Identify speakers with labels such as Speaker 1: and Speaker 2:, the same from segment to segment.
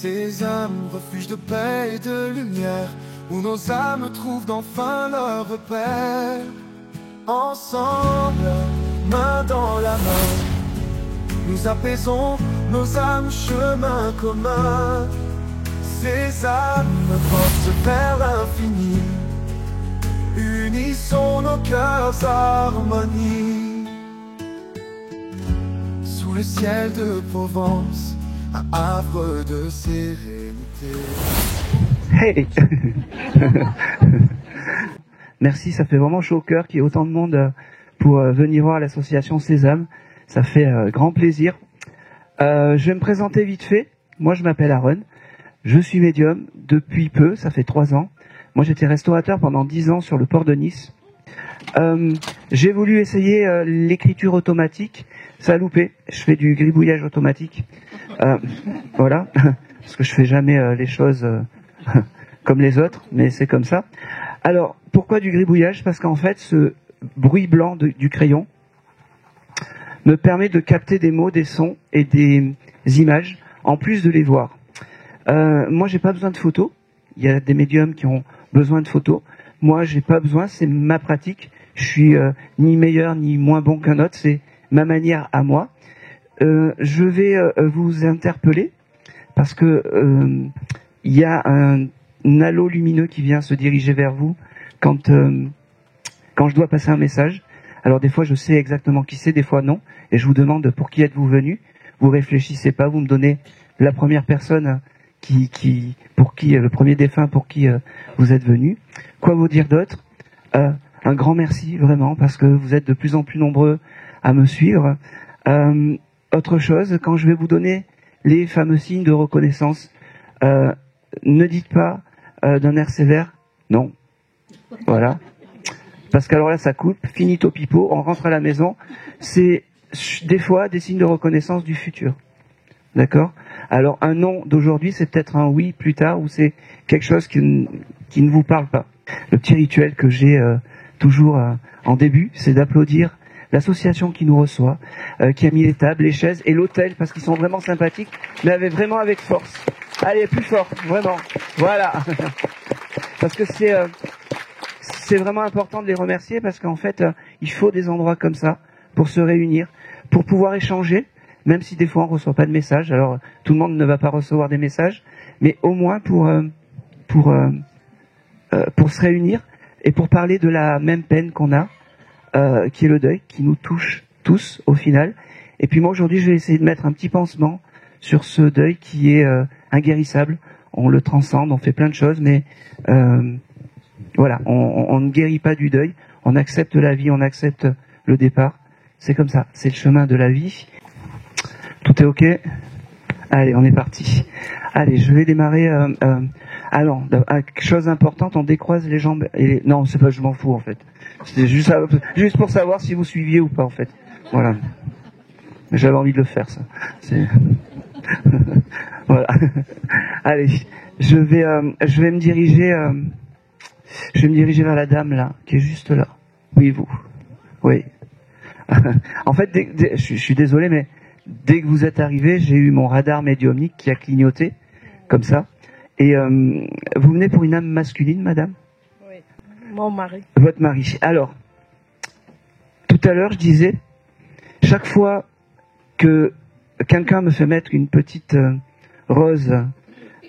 Speaker 1: Sésame, refuge de paix et de lumière, où nos âmes trouvent enfin leur repère. Ensemble, main dans la main, nous apaisons nos âmes, chemin commun. Sésame, porte vers l'infini, unissons nos cœurs harmonie. Sous le ciel de Provence, un havre de sérénité.
Speaker 2: Hey. Merci, ça fait vraiment chaud au cœur qu'il y ait autant de monde pour venir voir l'association Sésame. Ça fait grand plaisir. Je vais me présenter vite fait. Moi, je m'appelle Aaron. Je suis médium depuis peu, ça fait 3 ans. Moi, j'étais restaurateur pendant 10 ans sur le port de Nice. J'ai voulu essayer l'écriture automatique. Ça a loupé. Je fais du gribouillage automatique. Voilà. Parce que je fais jamais les choses comme les autres, mais c'est comme ça. Alors, pourquoi du gribouillage? Parce qu'en fait, ce bruit blanc du crayon me permet de capter des mots, des sons et des images, en plus de les voir. Moi, j'ai pas besoin de photos. Il y a des médiums qui ont besoin de photos. Moi, j'ai pas besoin, c'est ma pratique. Je suis ni meilleur ni moins bon qu'un autre, c'est ma manière à moi. Je vais vous interpeller parce que il y a un halo lumineux qui vient se diriger vers vous quand je dois passer un message. Alors des fois, je sais exactement qui c'est, des fois non, et je vous demande pour qui êtes-vous venu. Vous réfléchissez pas, vous me donnez la première personne pour qui le premier défunt pour qui vous êtes venu. Quoi vous dire d'autre? Un grand merci vraiment parce que vous êtes de plus en plus nombreux à me suivre. Autre chose, quand je vais vous donner les fameux signes de reconnaissance, ne dites pas d'un air sévère, non. Voilà. Parce qu'alors là, ça coupe, finito pipo, on rentre à la maison. C'est des fois des signes de reconnaissance du futur. D'accord? Alors un non d'aujourd'hui, c'est peut-être un oui plus tard, ou c'est quelque chose qui ne vous parle pas. Le petit rituel que j'ai toujours en début, c'est d'applaudir l'association qui nous reçoit, qui a mis les tables, les chaises et l'hôtel, parce qu'ils sont vraiment sympathiques, mais vraiment avec force. Allez, plus fort, vraiment. Voilà. Parce que c'est vraiment important de les remercier, parce qu'en fait, il faut des endroits comme ça pour se réunir, pour pouvoir échanger, même si des fois on ne reçoit pas de messages. Alors, tout le monde ne va pas recevoir des messages, mais au moins pour se réunir et pour parler de la même peine qu'on a, qui est le deuil, qui nous touche tous au final. Et puis moi aujourd'hui je vais essayer de mettre un petit pansement sur ce deuil qui est inguérissable. On le transcende, on fait plein de choses, mais voilà, on ne guérit pas du deuil. On accepte la vie, on accepte le départ. C'est comme ça, c'est le chemin de la vie. Tout est ok? Allez, on est parti. Allez, je vais démarrer. Alors, chose importante, on décroise les jambes. Non, c'est pas, je m'en fous en fait. C'est juste pour savoir si vous suiviez ou pas en fait. Voilà. J'avais envie de le faire ça. Voilà. Allez, je vais me diriger. Je vais me diriger vers la dame là, qui est juste là. Oui, vous. Oui. En fait, je suis désolé, mais dès que vous êtes arrivé, j'ai eu mon radar médiumnique qui a clignoté, comme ça. Et vous venez pour une âme masculine, madame?
Speaker 3: Oui, mon mari.
Speaker 2: Votre mari. Alors, tout à l'heure, je disais, chaque fois que quelqu'un me fait mettre une petite rose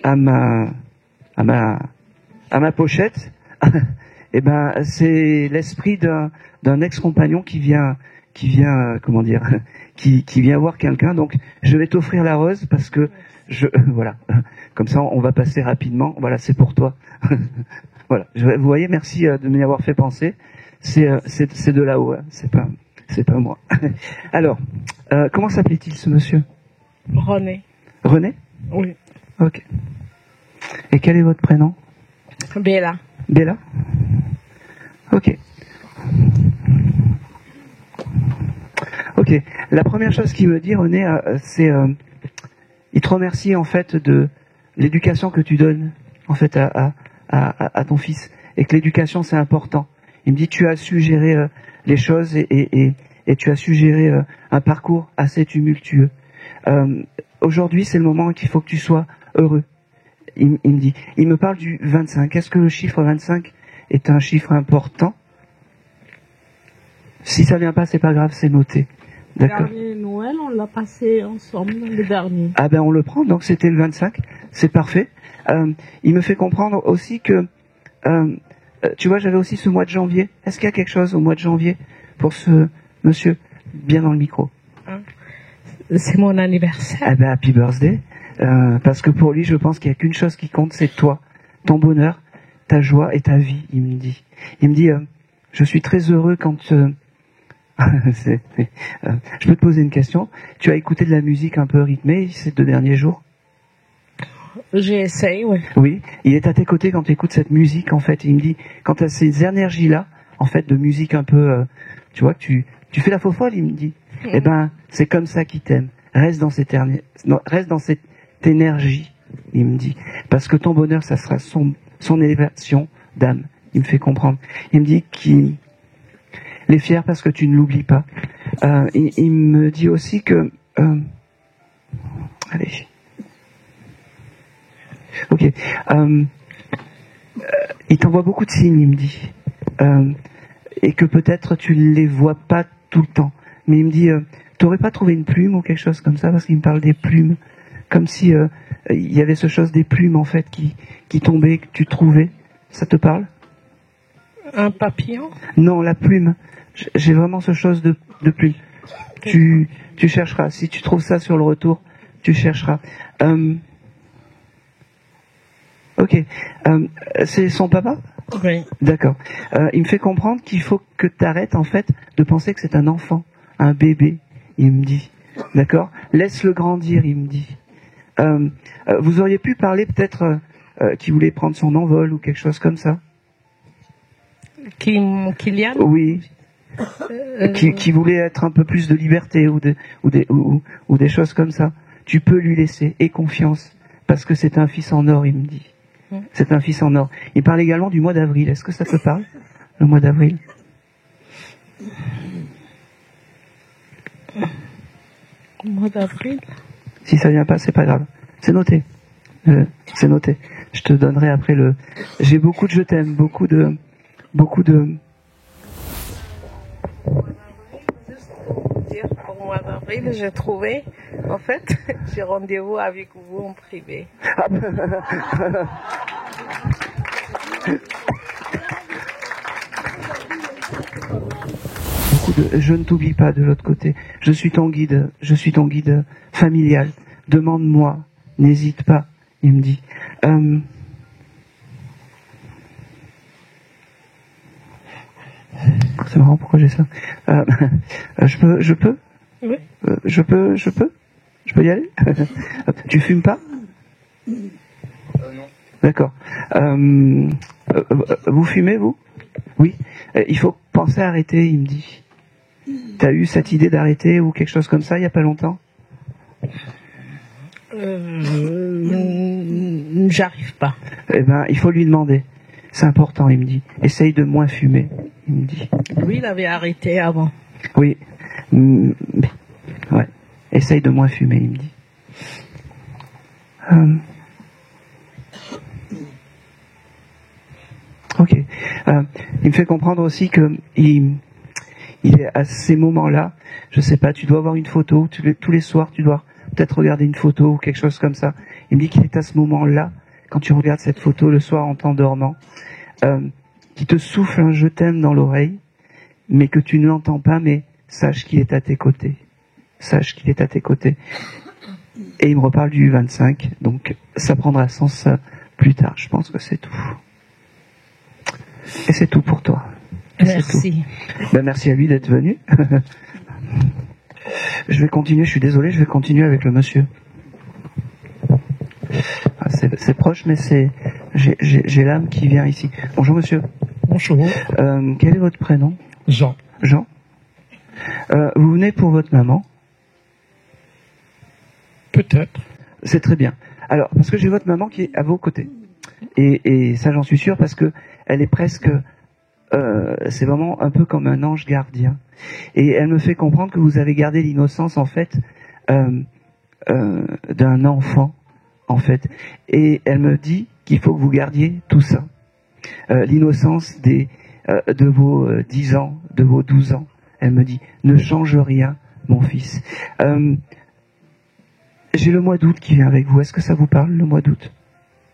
Speaker 2: à ma pochette, eh ben, c'est l'esprit d'un ex-compagnon qui vient, comment dire, qui vient voir quelqu'un. Donc, je vais t'offrir la rose parce que voilà. Comme ça, on va passer rapidement. Voilà, c'est pour toi. Voilà. Vous voyez, merci de m'y avoir fait penser. C'est de là-haut. Hein. C'est pas moi. Alors, comment s'appelait-il ce monsieur?
Speaker 3: René.
Speaker 2: René?
Speaker 3: Oui.
Speaker 2: Ok. Et quel est votre prénom?
Speaker 3: Bella.
Speaker 2: Bella? Ok. Ok. La première chose qu'il me dit, René, c'est il te remercie en fait de l'éducation que tu donnes en fait à ton fils, et que l'éducation c'est important. Il me dit tu as su gérer les choses et tu as su gérer un parcours assez tumultueux. Aujourd'hui c'est le moment qu'il faut que tu sois heureux. Il me dit, il me parle du 25. Est-ce que le chiffre 25 est un chiffre important? Si ça vient pas, c'est pas grave, c'est noté. D'accord.
Speaker 3: Le dernier Noël, on l'a passé ensemble, le dernier.
Speaker 2: Ah ben on le prend, donc c'était le 25, c'est parfait. Il me fait comprendre aussi que, tu vois, j'avais aussi ce mois de janvier. Est-ce qu'il y a quelque chose au mois de janvier pour ce monsieur? Bien dans le micro.
Speaker 3: C'est mon anniversaire.
Speaker 2: Ah ben happy birthday. Parce que pour lui, je pense qu'il n'y a qu'une chose qui compte, c'est toi, ton bonheur, ta joie et ta vie, il me dit. Il me dit, je suis très heureux quand... je peux te poser une question. Tu as écouté de la musique un peu rythmée ces 2 derniers jours?
Speaker 3: J'essaye, oui.
Speaker 2: Oui, il est à tes côtés quand tu écoutes cette musique, en fait. Il me dit, quand tu as ces énergies-là, en fait, de musique un peu... tu vois, tu fais la faux folle, il me dit. Eh ben, c'est comme ça qu'il t'aime. Reste dans cette énergie, il me dit. Parce que ton bonheur, ça sera son élévation d'âme. Il me fait comprendre. Il me dit qu'il est fier parce que tu ne l'oublies pas. Il me dit aussi que... allez. Ok. Il t'envoie beaucoup de signes, il me dit. Et que peut-être tu ne les vois pas tout le temps. Mais il me dit, t'aurais pas trouvé une plume ou quelque chose comme ça? Parce qu'il me parle des plumes. Comme si il y avait ce chose des plumes, en fait, qui tombaient, que tu trouvais. Ça te parle?
Speaker 3: Un papillon?
Speaker 2: Non, la plume. J'ai vraiment ce chose de plume. Tu chercheras. Si tu trouves ça sur le retour, tu chercheras. Ok. C'est son papa?
Speaker 3: Oui.
Speaker 2: D'accord. Il me fait comprendre qu'il faut que tu arrêtes, en fait, de penser que c'est un enfant, un bébé, il me dit. D'accord? Laisse-le grandir, il me dit. Vous auriez pu parler peut-être qu'il voulait prendre son envol ou quelque chose comme ça?
Speaker 3: Kylian?
Speaker 2: Oui. Qui voulait être un peu plus de liberté ou des choses comme ça. Tu peux lui laisser, aie confiance, parce que c'est un fils en or, il me dit. C'est un fils en or. Il parle également du mois d'avril. Est-ce que ça te parle, le mois d'avril?
Speaker 3: Le mois d'avril?
Speaker 2: Si ça vient pas, c'est pas grave. C'est noté. C'est noté. Je te donnerai après le... J'ai beaucoup de je t'aime, beaucoup de...
Speaker 3: Pour le mois d'avril, j'ai trouvé, en fait, j'ai rendez-vous avec vous en privé.
Speaker 2: Je ne t'oublie pas de l'autre côté. Je suis ton guide familial. Demande-moi, n'hésite pas, il me dit. C'est marrant, pourquoi j'ai ça? Je peux?
Speaker 3: Oui.
Speaker 2: Je peux y aller? Tu fumes pas? Non. D'accord. Vous fumez, vous? Oui. Il faut penser à arrêter, il me dit. T'as eu cette idée d'arrêter ou quelque chose comme ça il y a pas longtemps?
Speaker 3: J'arrive pas.
Speaker 2: Eh ben, il faut lui demander. C'est important, il me dit. Essaye de moins fumer, il me dit.
Speaker 3: Lui, il avait arrêté avant.
Speaker 2: Oui. Ouais. Essaye de moins fumer, il me dit. Ok. Il me fait comprendre aussi que il est à ces moments-là, je sais pas, tu dois avoir une photo, tous les soirs, tu dois peut-être regarder une photo ou quelque chose comme ça. Il me dit qu'il est à ce moment-là, quand tu regardes cette photo le soir en t'endormant, qui te souffle un je t'aime dans l'oreille, mais que tu ne l'entends pas, mais sache qu'il est à tes côtés. Sache qu'il est à tes côtés. Et il me reparle du 25, donc ça prendra sens plus tard. Je pense que c'est tout. Et c'est tout pour toi. Et
Speaker 3: merci.
Speaker 2: Ben, merci à lui d'être venu. Je vais continuer, je suis désolé, je vais continuer avec le monsieur. C'est proche, mais j'ai l'âme qui vient ici. Bonjour monsieur.
Speaker 4: Bonjour.
Speaker 2: Quel est votre prénom?
Speaker 4: Jean.
Speaker 2: Jean. Vous venez pour votre maman?
Speaker 4: Peut-être.
Speaker 2: C'est très bien. Alors, parce que j'ai votre maman qui est à vos côtés. Et ça, j'en suis sûr, parce que elle est presque... c'est vraiment un peu comme un ange gardien. Et elle me fait comprendre que vous avez gardé l'innocence, en fait, d'un enfant en fait. Et elle me dit qu'il faut que vous gardiez tout ça. L'innocence de vos 10 ans, de vos 12 ans. Elle me dit, ne change rien, mon fils. J'ai le mois d'août qui vient avec vous. Est-ce que ça vous parle, le mois d'août?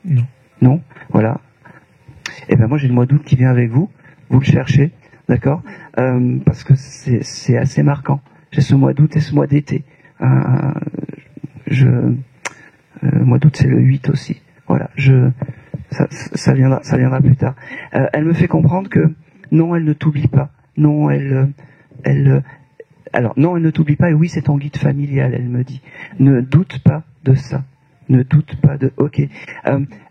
Speaker 4: Non.
Speaker 2: Non? Voilà. Eh ben moi, j'ai le mois d'août qui vient avec vous. Vous le cherchez, d'accord? Parce que c'est assez marquant. J'ai ce mois d'août et ce mois d'été. Mois d'août, c'est le 8 aussi. Voilà. Ça viendra plus tard. Elle me fait comprendre que non, elle ne t'oublie pas. Non, alors, non, elle ne t'oublie pas, et oui, c'est ton guide familial, elle me dit. Ne doute pas de ça. Ne doute pas de... Ok.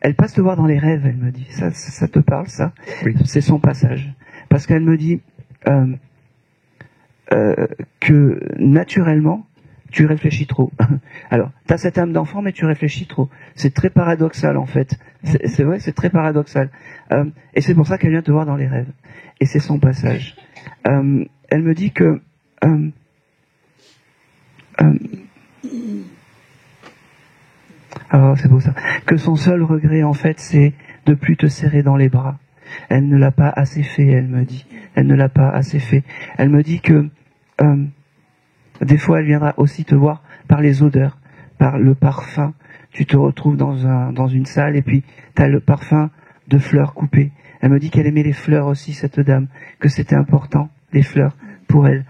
Speaker 2: Elle passe te voir dans les rêves, elle me dit. Ça te parle, ça?
Speaker 4: Oui.
Speaker 2: C'est son passage. Parce qu'elle me dit que, naturellement, tu réfléchis trop. Alors, tu as cette âme d'enfant, mais tu réfléchis trop. C'est très paradoxal, en fait. C'est vrai, c'est très paradoxal. Et c'est pour ça qu'elle vient te voir dans les rêves. Et c'est son passage. Elle me dit que... alors, c'est beau ça. Que son seul regret, en fait, c'est de plus te serrer dans les bras. Elle ne l'a pas assez fait, elle me dit. Elle ne l'a pas assez fait. Elle me dit que... des fois, elle viendra aussi te voir par les odeurs, par le parfum. Tu te retrouves dans une salle et puis tu as le parfum de fleurs coupées. Elle me dit qu'elle aimait les fleurs aussi, cette dame, que c'était important, les fleurs, pour elle.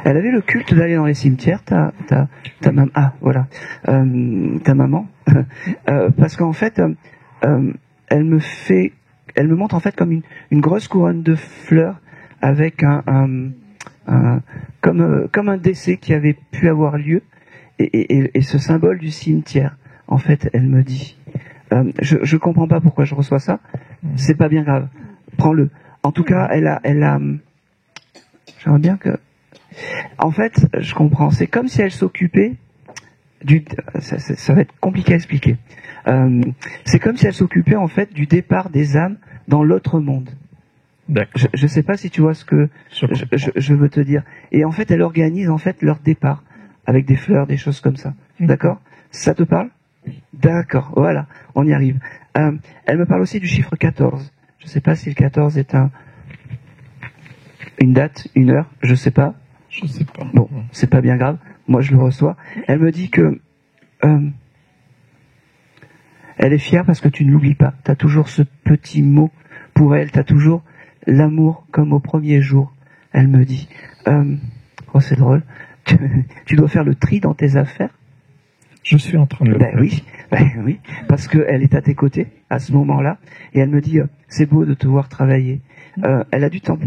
Speaker 2: Elle avait le culte d'aller dans les cimetières, ta maman. Ah, voilà. Ta maman. Parce qu'en fait, elle me montre en fait comme une grosse couronne de fleurs avec comme un décès qui avait pu avoir lieu et ce symbole du cimetière. En fait, elle me dit, je comprends pas pourquoi je reçois ça. C'est pas bien grave. Prends-le. En tout cas, elle a. J'aimerais bien que. En fait, je comprends. C'est comme si elle s'occupait ça va être compliqué à expliquer. C'est comme si elle s'occupait en fait du départ des âmes dans l'autre monde.
Speaker 4: D'accord.
Speaker 2: Je sais pas si tu vois ce que je veux te dire. Et en fait, elle organise en fait leur départ avec des fleurs, des choses comme ça. D'accord? Ça te parle? D'accord. Voilà, on y arrive. Elle me parle aussi du chiffre 14. Je sais pas si le 14 est une date, une heure. Je sais pas.
Speaker 4: Je sais pas.
Speaker 2: Bon, c'est pas bien grave. Moi, je le reçois. Elle me dit que elle est fière parce que tu ne l'oublies pas. Tu as toujours ce petit mot pour elle. Tu as toujours l'amour comme au premier jour. Elle me dit. Oh, c'est drôle. Tu dois faire le tri dans tes affaires.
Speaker 4: Je suis en train de le faire.
Speaker 2: Oui, parce qu'elle est à tes côtés à ce moment-là. Et elle me dit, c'est beau de te voir travailler. Elle a du temps...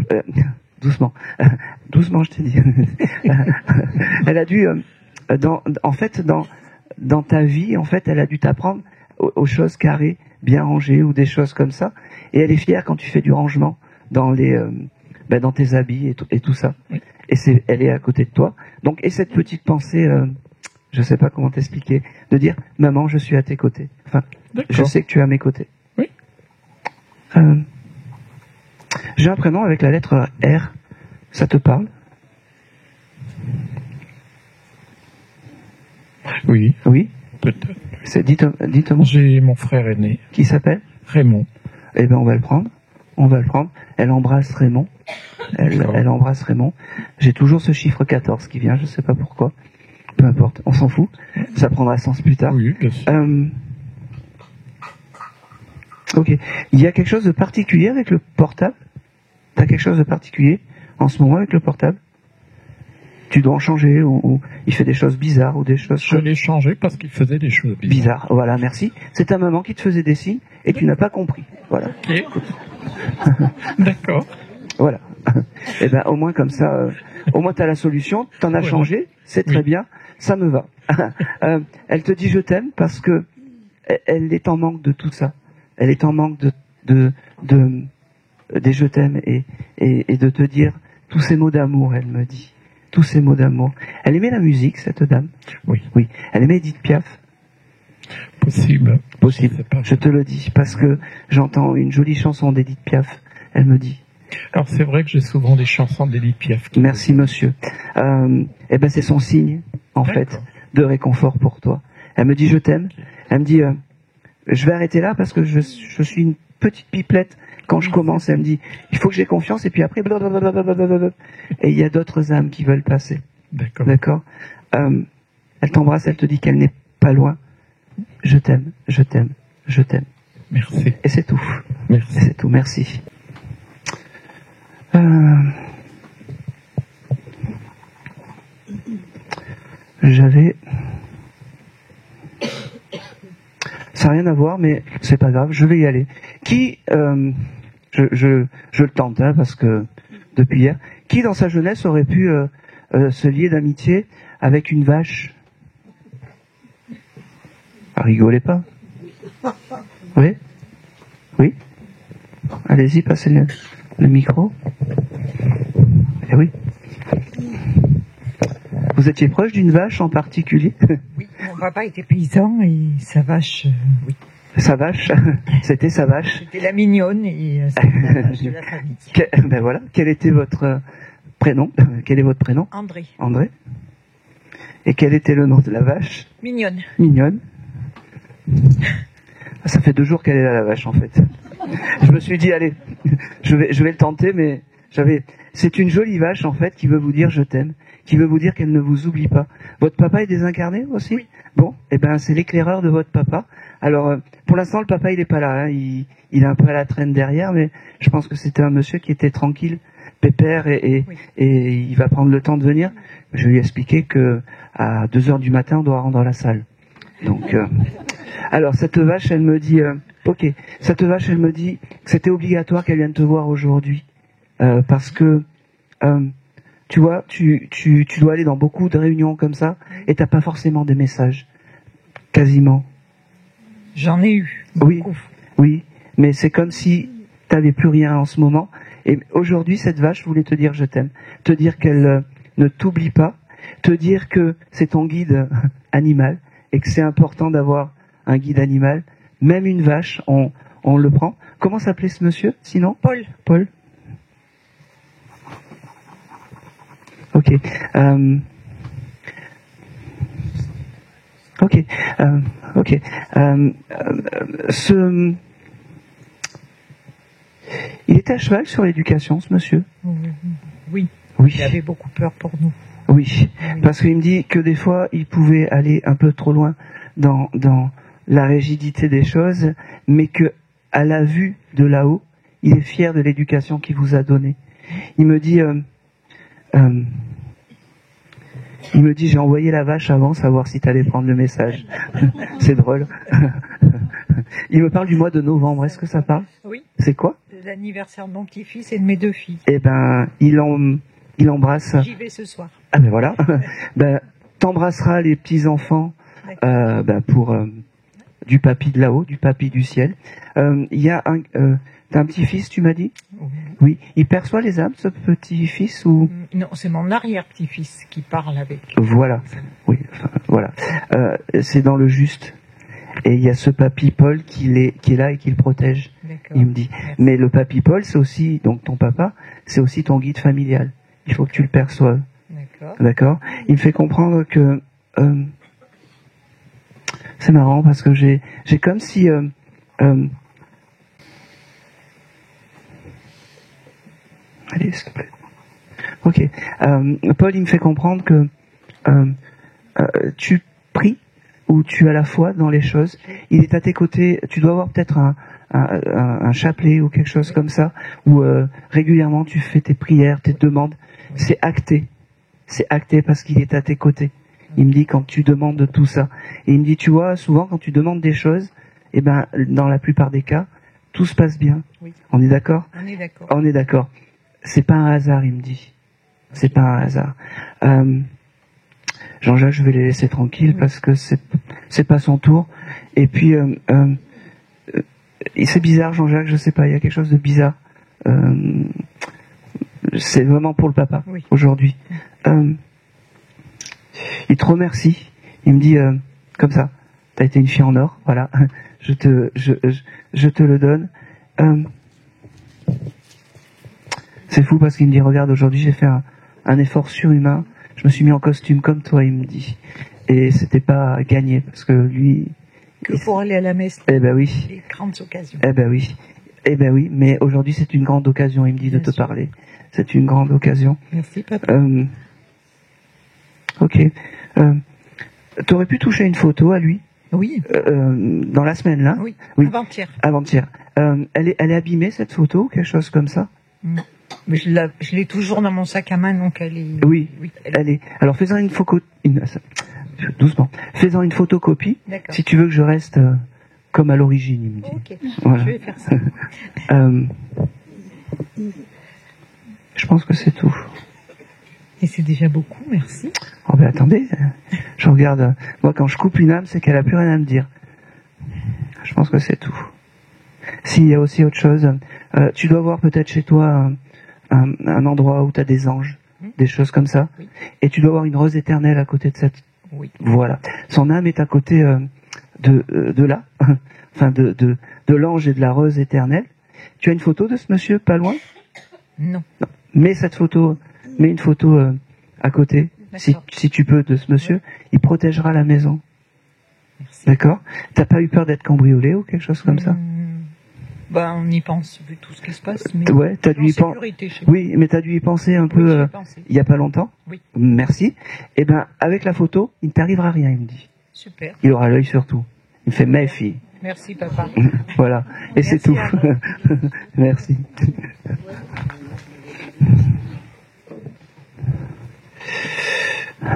Speaker 2: doucement, doucement, je t'ai dit. Elle a dû, dans ta vie, en fait, elle a dû t'apprendre aux choses carrées, bien rangées ou des choses comme ça. Et elle est fière quand tu fais du rangement dans tes habits et tout ça.
Speaker 4: Oui.
Speaker 2: Et elle est à côté de toi. Donc, et cette petite pensée, je sais pas comment t'expliquer, de dire, maman, je suis à tes côtés. Enfin, je sais que tu es à mes côtés.
Speaker 4: Oui.
Speaker 2: J'ai un prénom avec la lettre R. Ça te parle?
Speaker 4: Oui.
Speaker 2: Oui.
Speaker 4: Peut-être.
Speaker 2: Dites-moi.
Speaker 4: J'ai mon frère aîné.
Speaker 2: Qui s'appelle?
Speaker 4: Raymond.
Speaker 2: Eh ben, on va le prendre. Elle embrasse Raymond. Elle embrasse Raymond. J'ai toujours ce chiffre 14 qui vient, je sais pas pourquoi. Peu importe, on s'en fout. Ça prendra sens plus tard.
Speaker 4: Oui, bien sûr.
Speaker 2: Ok. Il y a quelque chose de particulier avec le portable? T'as quelque chose de particulier en ce moment avec le portable? Tu dois en changer ou il fait des choses bizarres ou des choses...
Speaker 4: Je l'ai changé parce qu'il faisait des choses bizarres.
Speaker 2: Voilà, merci. C'est ta maman qui te faisait des signes et tu n'as pas compris. Voilà.
Speaker 4: Ok. D'accord.
Speaker 2: Voilà. Et ben au moins comme ça, au moins t'as la solution, t'en as changé, c'est très bien, ça me va. Elle te dit je t'aime parce que elle est en manque de tout ça. Elle est en manque des je t'aime et de te dire tous ces mots d'amour, elle me dit. Tous ces mots d'amour. Elle aimait la musique, cette dame?
Speaker 4: Oui.
Speaker 2: Oui. Elle aimait Edith Piaf?
Speaker 4: Possible.
Speaker 2: Je te le dis, parce que j'entends une jolie chanson d'Edith Piaf. Elle me dit,
Speaker 4: Alors c'est vrai que j'ai souvent des chansons d'Édith Piaf.
Speaker 2: Merci monsieur. Eh ben c'est son signe, en fait, de réconfort pour toi. Elle me dit je t'aime. Elle me dit je vais arrêter là parce que je suis une petite pipelette. Quand je commence, elle me dit il faut que j'ai confiance et puis après blablabla. Et il y a d'autres âmes qui veulent passer. D'accord. Elle t'embrasse, elle te dit qu'elle n'est pas loin. Je t'aime, je t'aime, je t'aime.
Speaker 4: Merci.
Speaker 2: Et c'est tout.
Speaker 4: Merci.
Speaker 2: Et c'est tout, merci. J'avais... Ça n'a rien à voir, mais c'est pas grave, je vais y aller. Qui, je le tente, hein, parce que depuis hier, qui dans sa jeunesse aurait pu se lier d'amitié avec une vache? Rigolez pas. Oui? Oui? Allez-y, passez le micro. Eh oui. Vous étiez proche d'une vache en particulier?
Speaker 5: Oui, mon papa était paysan et sa vache, oui.
Speaker 2: Sa vache? C'était sa vache?
Speaker 5: C'était la mignonne et c'était la vache de la famille.
Speaker 2: Ben voilà, quel était votre prénom? Quel est votre prénom?
Speaker 5: André.
Speaker 2: André. Et quel était le nom de la vache?
Speaker 5: Mignonne.
Speaker 2: Mignonne. Ça fait 2 jours qu'elle est là, la vache, en fait. Je me suis dit, allez, je vais le tenter, mais c'est une jolie vache, en fait, qui veut vous dire je t'aime, qui veut vous dire qu'elle ne vous oublie pas. Votre papa est désincarné aussi?
Speaker 5: Oui.
Speaker 2: Bon, eh ben, c'est l'éclaireur de votre papa. Alors, pour l'instant, le papa, il est pas là, hein. Il est un peu à la traîne derrière, mais je pense que c'était un monsieur qui était tranquille, pépère, et il va prendre le temps de venir. Je vais lui expliquer que à 2h du matin, on doit rendre la salle. Donc, alors cette vache, elle me dit, cette vache, elle me dit que c'était obligatoire qu'elle vienne te voir aujourd'hui, parce que, tu vois, tu dois aller dans beaucoup de réunions comme ça, et t'as pas forcément des messages, quasiment.
Speaker 5: J'en ai eu.
Speaker 2: Oui,
Speaker 5: beaucoup.
Speaker 2: oui, mais c'est comme si t'avais plus rien en ce moment. Et aujourd'hui, cette vache voulait te dire je t'aime, te dire qu'elle ne t'oublie pas, te dire que c'est ton guide animal et que c'est important d'avoir un guide animal. Même une vache, on le prend. Comment s'appelait ce monsieur, sinon?
Speaker 5: Paul.
Speaker 2: Paul. Ok. Ok. Il était à cheval sur l'éducation, ce monsieur?
Speaker 5: Oui.
Speaker 2: Oui.
Speaker 5: Il avait beaucoup peur pour nous.
Speaker 2: Oui, parce qu'il me dit que des fois, il pouvait aller un peu trop loin dans la rigidité des choses, mais que à la vue de là-haut, il est fier de l'éducation qu'il vous a donnée. Il me dit, j'ai envoyé la vache avant savoir si tu allais prendre le message. C'est drôle. Il me parle du mois de novembre. Est-ce que ça parle?
Speaker 5: Oui.
Speaker 2: C'est quoi?
Speaker 5: L'anniversaire de mon petit-fils et de mes 2 filles.
Speaker 2: Eh ben, il embrasse.
Speaker 5: J'y vais ce soir.
Speaker 2: Ah ben voilà. Ben, t'embrasseras les petits enfants pour du papy de là-haut, du papy du ciel. Il y a t'as un petit-fils, tu m'as dit? Oui. Il perçoit les âmes, ce petit-fils, ou?
Speaker 5: Non, c'est mon arrière-petit-fils qui parle avec.
Speaker 2: Voilà. Oui. Enfin, voilà. C'est dans le juste. Et il y a ce papy Paul qui est là et qui le protège.
Speaker 5: D'accord.
Speaker 2: Il me dit.
Speaker 5: Merci.
Speaker 2: Mais le papy Paul, c'est aussi, donc ton papa, c'est aussi ton guide familial. Il faut que tu le perçoives.
Speaker 5: D'accord.
Speaker 2: D'accord. Il me fait comprendre que c'est marrant parce que j'ai comme si allez, s'il te plaît. Ok. Paul, il me fait comprendre que tu pries ou tu as la foi dans les choses. Il est à tes côtés. Tu dois avoir peut-être un chapelet ou quelque chose comme ça, où régulièrement tu fais tes prières, tes demandes. C'est acté. C'est acté parce qu'il est à tes côtés. Il me dit quand tu demandes tout ça. Et il me dit, tu vois, souvent quand tu demandes des choses, eh ben, dans la plupart des cas, tout se passe bien.
Speaker 5: Oui.
Speaker 2: On est d'accord?
Speaker 5: On est d'accord.
Speaker 2: On est d'accord. C'est pas un hasard, il me dit. C'est pas un hasard. Jean-Jacques, je vais les laisser tranquilles parce que c'est pas son tour. Et puis, c'est bizarre, Jean-Jacques, je sais pas, il y a quelque chose de bizarre. C'est vraiment pour le papa, aujourd'hui. Il te remercie. Il me dit, comme ça, t'as été une fille en or, voilà. Je te le donne. C'est fou parce qu'il me dit, regarde, aujourd'hui j'ai fait un effort surhumain, je me suis mis en costume comme toi, il me dit. Et c'était pas gagné parce que lui...
Speaker 5: Que pour aller à la messe.
Speaker 2: Eh ben oui.
Speaker 5: Les grandes occasions.
Speaker 2: Eh ben oui. Eh ben oui, mais aujourd'hui c'est une grande occasion, il me dit, de te parler. C'est une grande occasion.
Speaker 5: Merci papa.
Speaker 2: Ok. T'aurais pu toucher une photo à lui
Speaker 5: Oui.
Speaker 2: Dans la semaine là.
Speaker 5: Oui. Avant-hier.
Speaker 2: Avant-hier. Elle est abîmée cette photo ou quelque chose comme ça?
Speaker 5: Mais je l'ai toujours dans mon sac à main, donc elle est...
Speaker 2: Oui, elle est... Alors faisant une photo... Doucement. Faisant une photocopie, si tu veux que je reste comme à l'origine, il me dit.
Speaker 5: Ok,
Speaker 2: voilà.
Speaker 5: Je vais faire ça.
Speaker 2: Je pense que c'est tout.
Speaker 5: Et c'est déjà beaucoup, merci.
Speaker 2: Oh ben attendez, je regarde... Moi quand je coupe une âme, c'est qu'elle a plus rien à me dire. Je pense que c'est tout. S'il y a aussi autre chose, tu dois voir peut-être chez toi un endroit où tu as des anges, des choses comme ça, et tu dois avoir une rose éternelle à côté de cette...
Speaker 5: Oui.
Speaker 2: Voilà. Son âme est à côté de là, enfin de l'ange et de la rose éternelle. Tu as une photo de ce monsieur pas loin?
Speaker 5: Non.
Speaker 2: Mets une photo à côté, si tu peux, de ce monsieur. Il protégera la maison.
Speaker 5: Merci.
Speaker 2: D'accord? T'as pas eu peur d'être cambriolé ou quelque chose comme ça?
Speaker 5: Ben, on y pense, vu tout ce qui se passe. Mais
Speaker 2: ouais, t'as dû y penser. Oui, mais t'as dû y penser un peu il y a pas longtemps.
Speaker 5: Oui.
Speaker 2: Merci. Eh ben, avec la photo, il ne t'arrivera rien, il me dit.
Speaker 5: Super.
Speaker 2: Il aura l'œil sur tout. Il me fait méfie.
Speaker 5: Merci, papa.
Speaker 2: Voilà. Et c'est tout. Merci. Il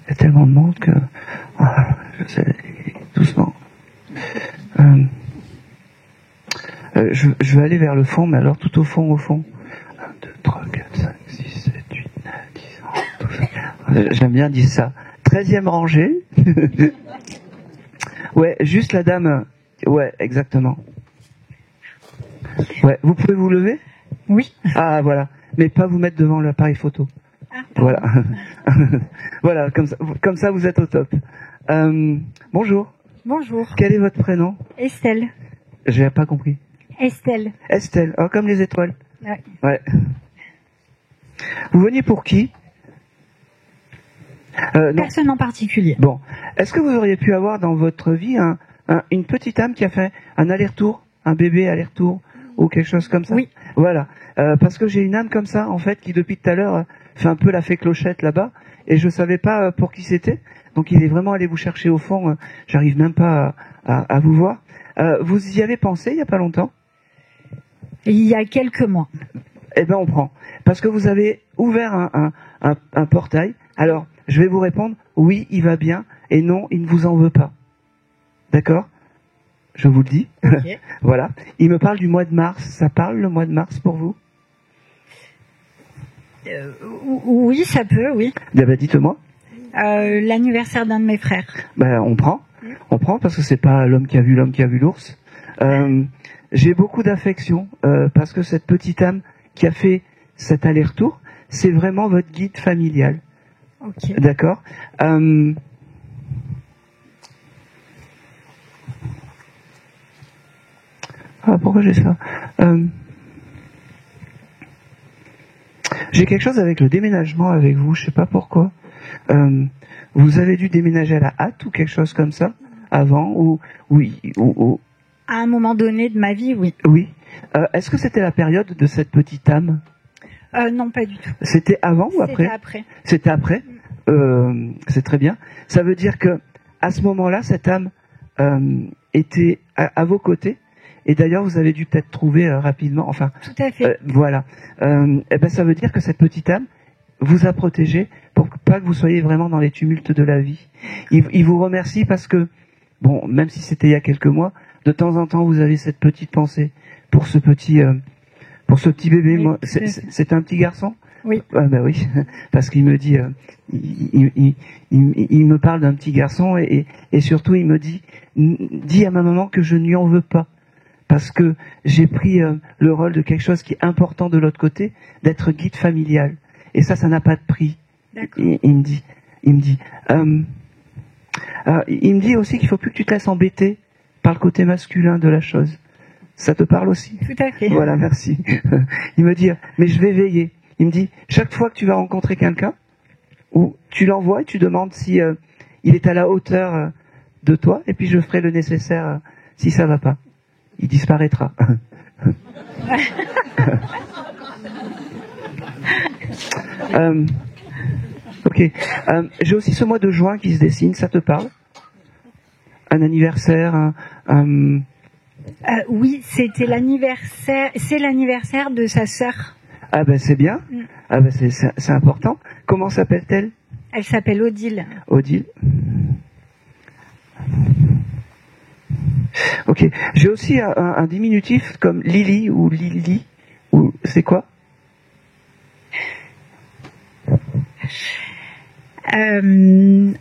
Speaker 2: y a tellement de monde que... je sais, doucement. Je vais aller vers le fond, mais alors tout au fond, 1, 2, 3, 4, 5, 6, 7, 8, 9, 10, 11, 12. J'aime bien dire ça. 13e rangée. Ouais, juste la dame. Ouais, exactement. Ouais, vous pouvez vous lever?
Speaker 5: Oui.
Speaker 2: Ah, voilà. Mais pas vous mettre devant l'appareil photo.
Speaker 5: Ah,
Speaker 2: voilà. Voilà, comme ça vous êtes au top. Bonjour.
Speaker 6: Bonjour.
Speaker 2: Quel est votre prénom?
Speaker 6: Estelle.
Speaker 2: J'ai pas compris.
Speaker 6: Estelle.
Speaker 2: Estelle. Oh, comme les étoiles.
Speaker 6: Ouais.
Speaker 2: Ouais. Vous veniez pour qui? Non.
Speaker 6: Personne en particulier.
Speaker 2: Bon. Est-ce que vous auriez pu avoir dans votre vie une petite âme qui a fait un aller-retour, un bébé aller-retour ou quelque chose comme ça?
Speaker 6: Oui.
Speaker 2: Voilà. Parce que j'ai une âme comme ça, en fait, qui depuis tout à l'heure fait un peu la fée clochette là-bas, et je savais pas pour qui c'était. Donc il est vraiment allé vous chercher au fond. J'arrive même pas à vous voir. Vous y avez pensé il y a pas longtemps?
Speaker 6: Il y a quelques mois.
Speaker 2: Eh ben on prend. Parce que vous avez ouvert un portail. Alors, je vais vous répondre, oui, il va bien, et non, il ne vous en veut pas. D'accord? Je vous le dis.
Speaker 6: Okay.
Speaker 2: Voilà. Il me parle du mois de mars. Ça parle le mois de mars pour vous?
Speaker 6: Oui, ça peut, oui.
Speaker 2: Eh ben, dites-moi.
Speaker 6: L'anniversaire d'un de mes frères.
Speaker 2: Ben, on prend. On prend parce que c'est pas l'homme qui a vu l'ours. J'ai beaucoup d'affection parce que cette petite âme qui a fait cet aller-retour, c'est vraiment votre guide familial.
Speaker 6: Ok.
Speaker 2: D'accord. Pourquoi j'ai ça? J'ai quelque chose avec le déménagement avec vous, je sais pas pourquoi. Vous avez dû déménager à la hâte ou quelque chose comme ça avant ou oui ou
Speaker 6: À un moment donné de ma vie, oui.
Speaker 2: Oui. Est-ce que c'était la période de cette petite âme?
Speaker 6: Non, pas du tout.
Speaker 2: C'était avant ou après?
Speaker 6: C'était après.
Speaker 2: C'était après. C'est très bien. Ça veut dire que à ce moment-là, cette âme était à vos côtés. Et d'ailleurs, vous avez dû peut-être trouver rapidement. Enfin.
Speaker 6: Tout à fait.
Speaker 2: Voilà. Eh ben, ça veut dire que cette petite âme vous a protégé pour pas que vous soyez vraiment dans les tumultes de la vie. Il vous remercie parce que, bon, même si c'était il y a quelques mois, de temps en temps, vous avez cette petite pensée pour ce petit bébé.
Speaker 6: Oui,
Speaker 2: Moi, c'est un petit garçon?
Speaker 6: Oui.
Speaker 2: Ah ben oui, parce qu'il me dit, il me parle d'un petit garçon et surtout il me dit à ma maman que je ne lui en veux pas. Parce que j'ai pris le rôle de quelque chose qui est important de l'autre côté, d'être guide familial. Et ça n'a pas de prix. Il me dit. Il me dit aussi qu'il faut plus que tu te laisses embêter par le côté masculin de la chose. Ça te parle aussi?
Speaker 6: Tout à fait.
Speaker 2: Voilà, merci. Il me dit, mais je vais veiller. Il me dit, chaque fois que tu vas rencontrer quelqu'un, ou tu l'envoies et tu demandes si il est à la hauteur de toi, et puis je ferai le nécessaire si ça va pas. Il disparaîtra. Ok. J'ai aussi ce mois de juin qui se dessine, ça te parle? Un anniversaire,
Speaker 6: Oui, c'était l'anniversaire. C'est l'anniversaire de sa sœur.
Speaker 2: Ah ben c'est bien. Ah ben c'est important. Comment s'appelle-t-elle?
Speaker 6: Elle s'appelle Odile.
Speaker 2: Odile. Ok. J'ai aussi un diminutif comme Lily ou Lily. Ou c'est quoi?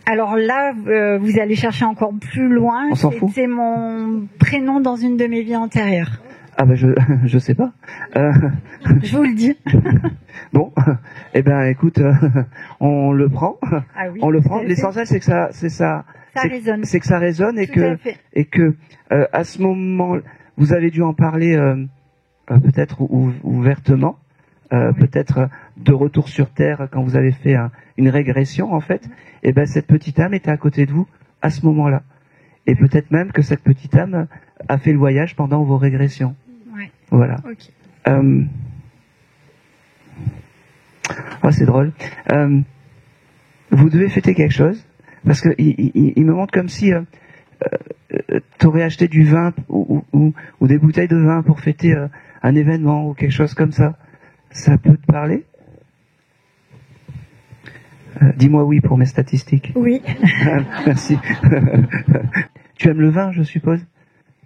Speaker 6: Alors là, vous allez chercher encore plus loin.
Speaker 2: On s'en fout.
Speaker 6: C'est mon prénom dans une de mes vies antérieures.
Speaker 2: Ah ben je sais pas.
Speaker 6: Je vous le dis.
Speaker 2: Bon, eh ben écoute, on le prend.
Speaker 6: Ah oui,
Speaker 2: On le
Speaker 6: tout
Speaker 2: prend.
Speaker 6: à fait.
Speaker 2: L'essentiel c'est que ça
Speaker 6: Ça résonne.
Speaker 2: c'est que ça résonne et
Speaker 6: Tout à
Speaker 2: que
Speaker 6: fait.
Speaker 2: à ce moment vous avez dû en parler peut-être ouvertement, peut-être de retour sur terre quand vous avez fait une régression en fait. Et ben cette petite âme était à côté de vous à ce moment-là. Et peut-être même que cette petite âme a fait le voyage pendant vos régressions.
Speaker 6: Ouais.
Speaker 2: Voilà.
Speaker 6: Ok.
Speaker 2: Oh, c'est drôle. Vous devez fêter quelque chose parce que il me montre comme si t'aurais acheté du vin ou des bouteilles de vin pour fêter un événement ou quelque chose comme ça. Ça peut te parler? Dis-moi oui pour mes statistiques.
Speaker 6: Oui.
Speaker 2: Merci. Tu aimes le vin, je suppose?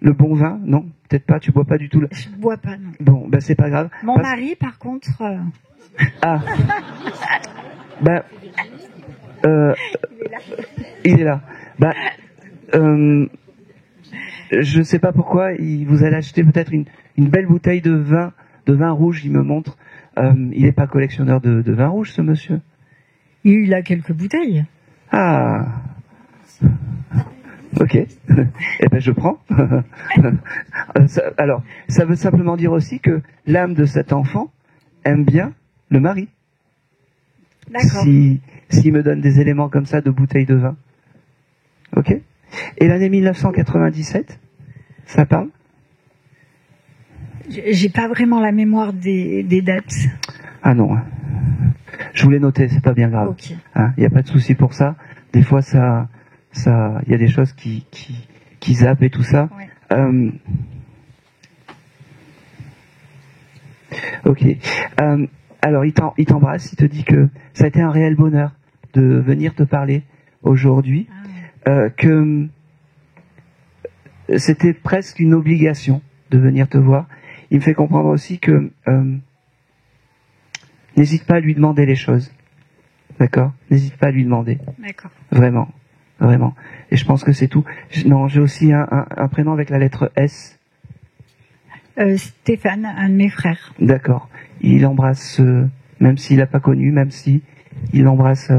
Speaker 2: Le bon vin? Non, peut-être pas. Tu bois pas du tout.
Speaker 6: Je bois pas, non.
Speaker 2: Bon, ben c'est pas grave.
Speaker 6: Mon mari, par contre,
Speaker 2: Ah. Ben. Il est là. Ben. Je sais pas pourquoi. Vous allez acheter peut-être une belle bouteille de vin rouge. Il me montre. Il est pas collectionneur de vin rouge, ce monsieur.
Speaker 6: il a quelques bouteilles.
Speaker 2: Ah. Ok. Eh ben je prends. Alors, ça veut simplement dire aussi que l'âme de cet enfant aime bien le mari.
Speaker 6: D'accord.
Speaker 2: S'il me donne des éléments comme ça de bouteille de vin. Ok. Et l'année 1997, ça parle?
Speaker 6: J'ai pas vraiment la mémoire des dates.
Speaker 2: Ah non. Je voulais noter, c'est pas bien grave.
Speaker 6: Ok.
Speaker 2: Hein, y a pas de souci pour ça. Des fois, il y a des choses qui zappent et tout ça.
Speaker 6: Ouais.
Speaker 2: Ok. Alors, il t'embrasse, il te dit que ça a été un réel bonheur de venir te parler aujourd'hui, que c'était presque une obligation de venir te voir. Il me fait comprendre aussi que n'hésite pas à lui demander les choses. D'accord? N'hésite pas à lui demander.
Speaker 6: D'accord.
Speaker 2: Vraiment. Vraiment. Et je pense que c'est tout. Non, j'ai aussi un prénom avec la lettre S.
Speaker 6: Stéphane, un de mes frères.
Speaker 2: D'accord. Il embrasse, même s'il n'a pas connu, même si il embrasse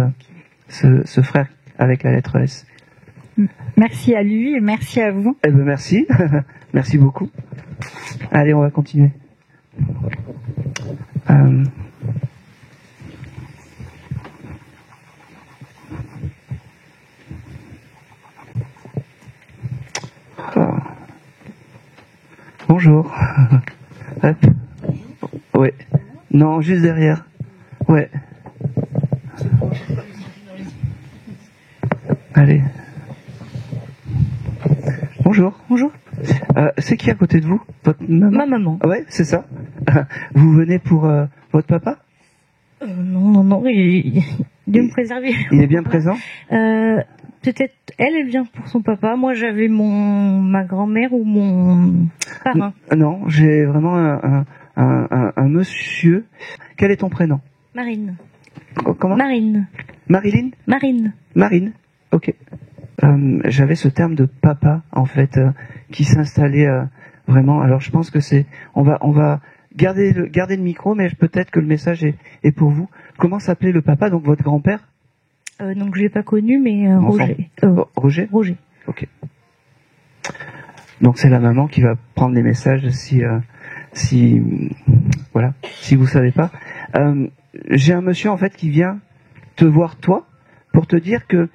Speaker 2: ce frère avec la lettre S.
Speaker 6: Merci à lui et merci à vous.
Speaker 2: Eh ben merci. Merci beaucoup. Allez, on va continuer. Bonjour. Hop. Ouais. Non, juste derrière. Ouais. Allez. Bonjour.
Speaker 7: Bonjour.
Speaker 2: C'est qui à côté de vous? Votre maman?
Speaker 7: Ma maman.
Speaker 2: Ouais, c'est ça. Vous venez pour votre papa?
Speaker 7: Non, il de me préserver.
Speaker 2: Il est bien présent?
Speaker 7: Peut-être elle vient pour son papa. Moi, j'avais ma grand-mère ou mon parrain.
Speaker 2: Non, j'ai vraiment un monsieur. Quel est ton prénom?
Speaker 7: Marine.
Speaker 2: Comment?
Speaker 7: Marine.
Speaker 2: Marilyn?
Speaker 7: Marine.
Speaker 2: Marine. Ok. J'avais ce terme de papa en fait qui s'installait vraiment. Alors je pense que on va garder le micro, mais peut-être que le message est pour vous. Comment s'appelait le papa, donc votre grand-père?
Speaker 7: Donc je l'ai pas connu, mais
Speaker 2: Enfant.
Speaker 7: Roger.
Speaker 2: Roger.
Speaker 7: Roger.
Speaker 2: Ok. Donc c'est la maman qui va prendre les messages si vous savez pas. J'ai un monsieur en fait qui vient te voir toi pour te dire que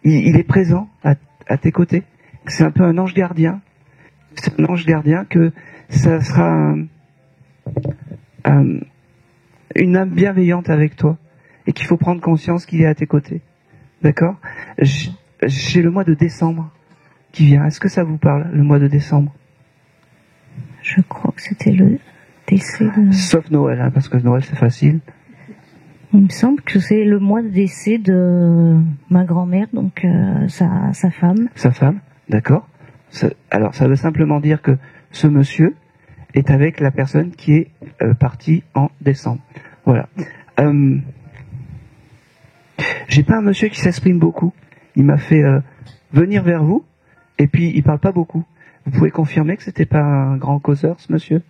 Speaker 2: il est présent à tes côtés. C'est un peu un ange gardien. C'est un ange gardien, que ça sera une âme bienveillante avec toi et qu'il faut prendre conscience qu'il est à tes côtés. D'accord? J'ai le mois de décembre qui vient. Est-ce que ça vous parle, le mois de décembre?
Speaker 7: Je crois que c'était le décès de...
Speaker 2: Sauf Noël, hein, parce que Noël c'est facile.
Speaker 7: Il me semble que c'est le mois de décès de ma grand-mère, donc sa femme.
Speaker 2: Sa femme, d'accord. Alors ça veut simplement dire que ce monsieur est avec la personne qui est partie en décembre. Voilà. J'ai pas un monsieur qui s'exprime beaucoup. Il m'a fait venir vers vous, et puis il parle pas beaucoup. Vous pouvez confirmer que c'était pas un grand causeur, ce monsieur?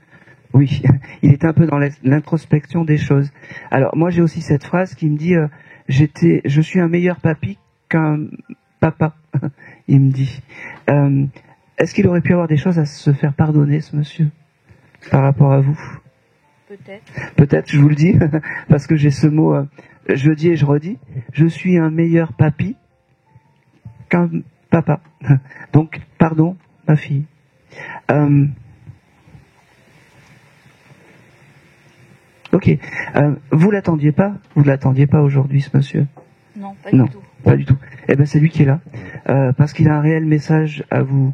Speaker 2: Oui, il était un peu dans l'introspection des choses. Alors moi j'ai aussi cette phrase qui me dit je suis un meilleur papy qu'un papa. Il me dit. Est-ce qu'il aurait pu avoir des choses à se faire pardonner, ce monsieur, par rapport à vous?
Speaker 7: Peut-être.
Speaker 2: Peut-être, je vous le dis, parce que j'ai ce mot, je dis et je redis, je suis un meilleur papy qu'un papa. Donc, pardon, ma fille. Ok. Vous l'attendiez pas aujourd'hui, ce monsieur?
Speaker 7: Non, pas
Speaker 2: Non,
Speaker 7: du tout.
Speaker 2: pas du tout. Eh ben, c'est lui qui est là, parce qu'il a un réel message à vous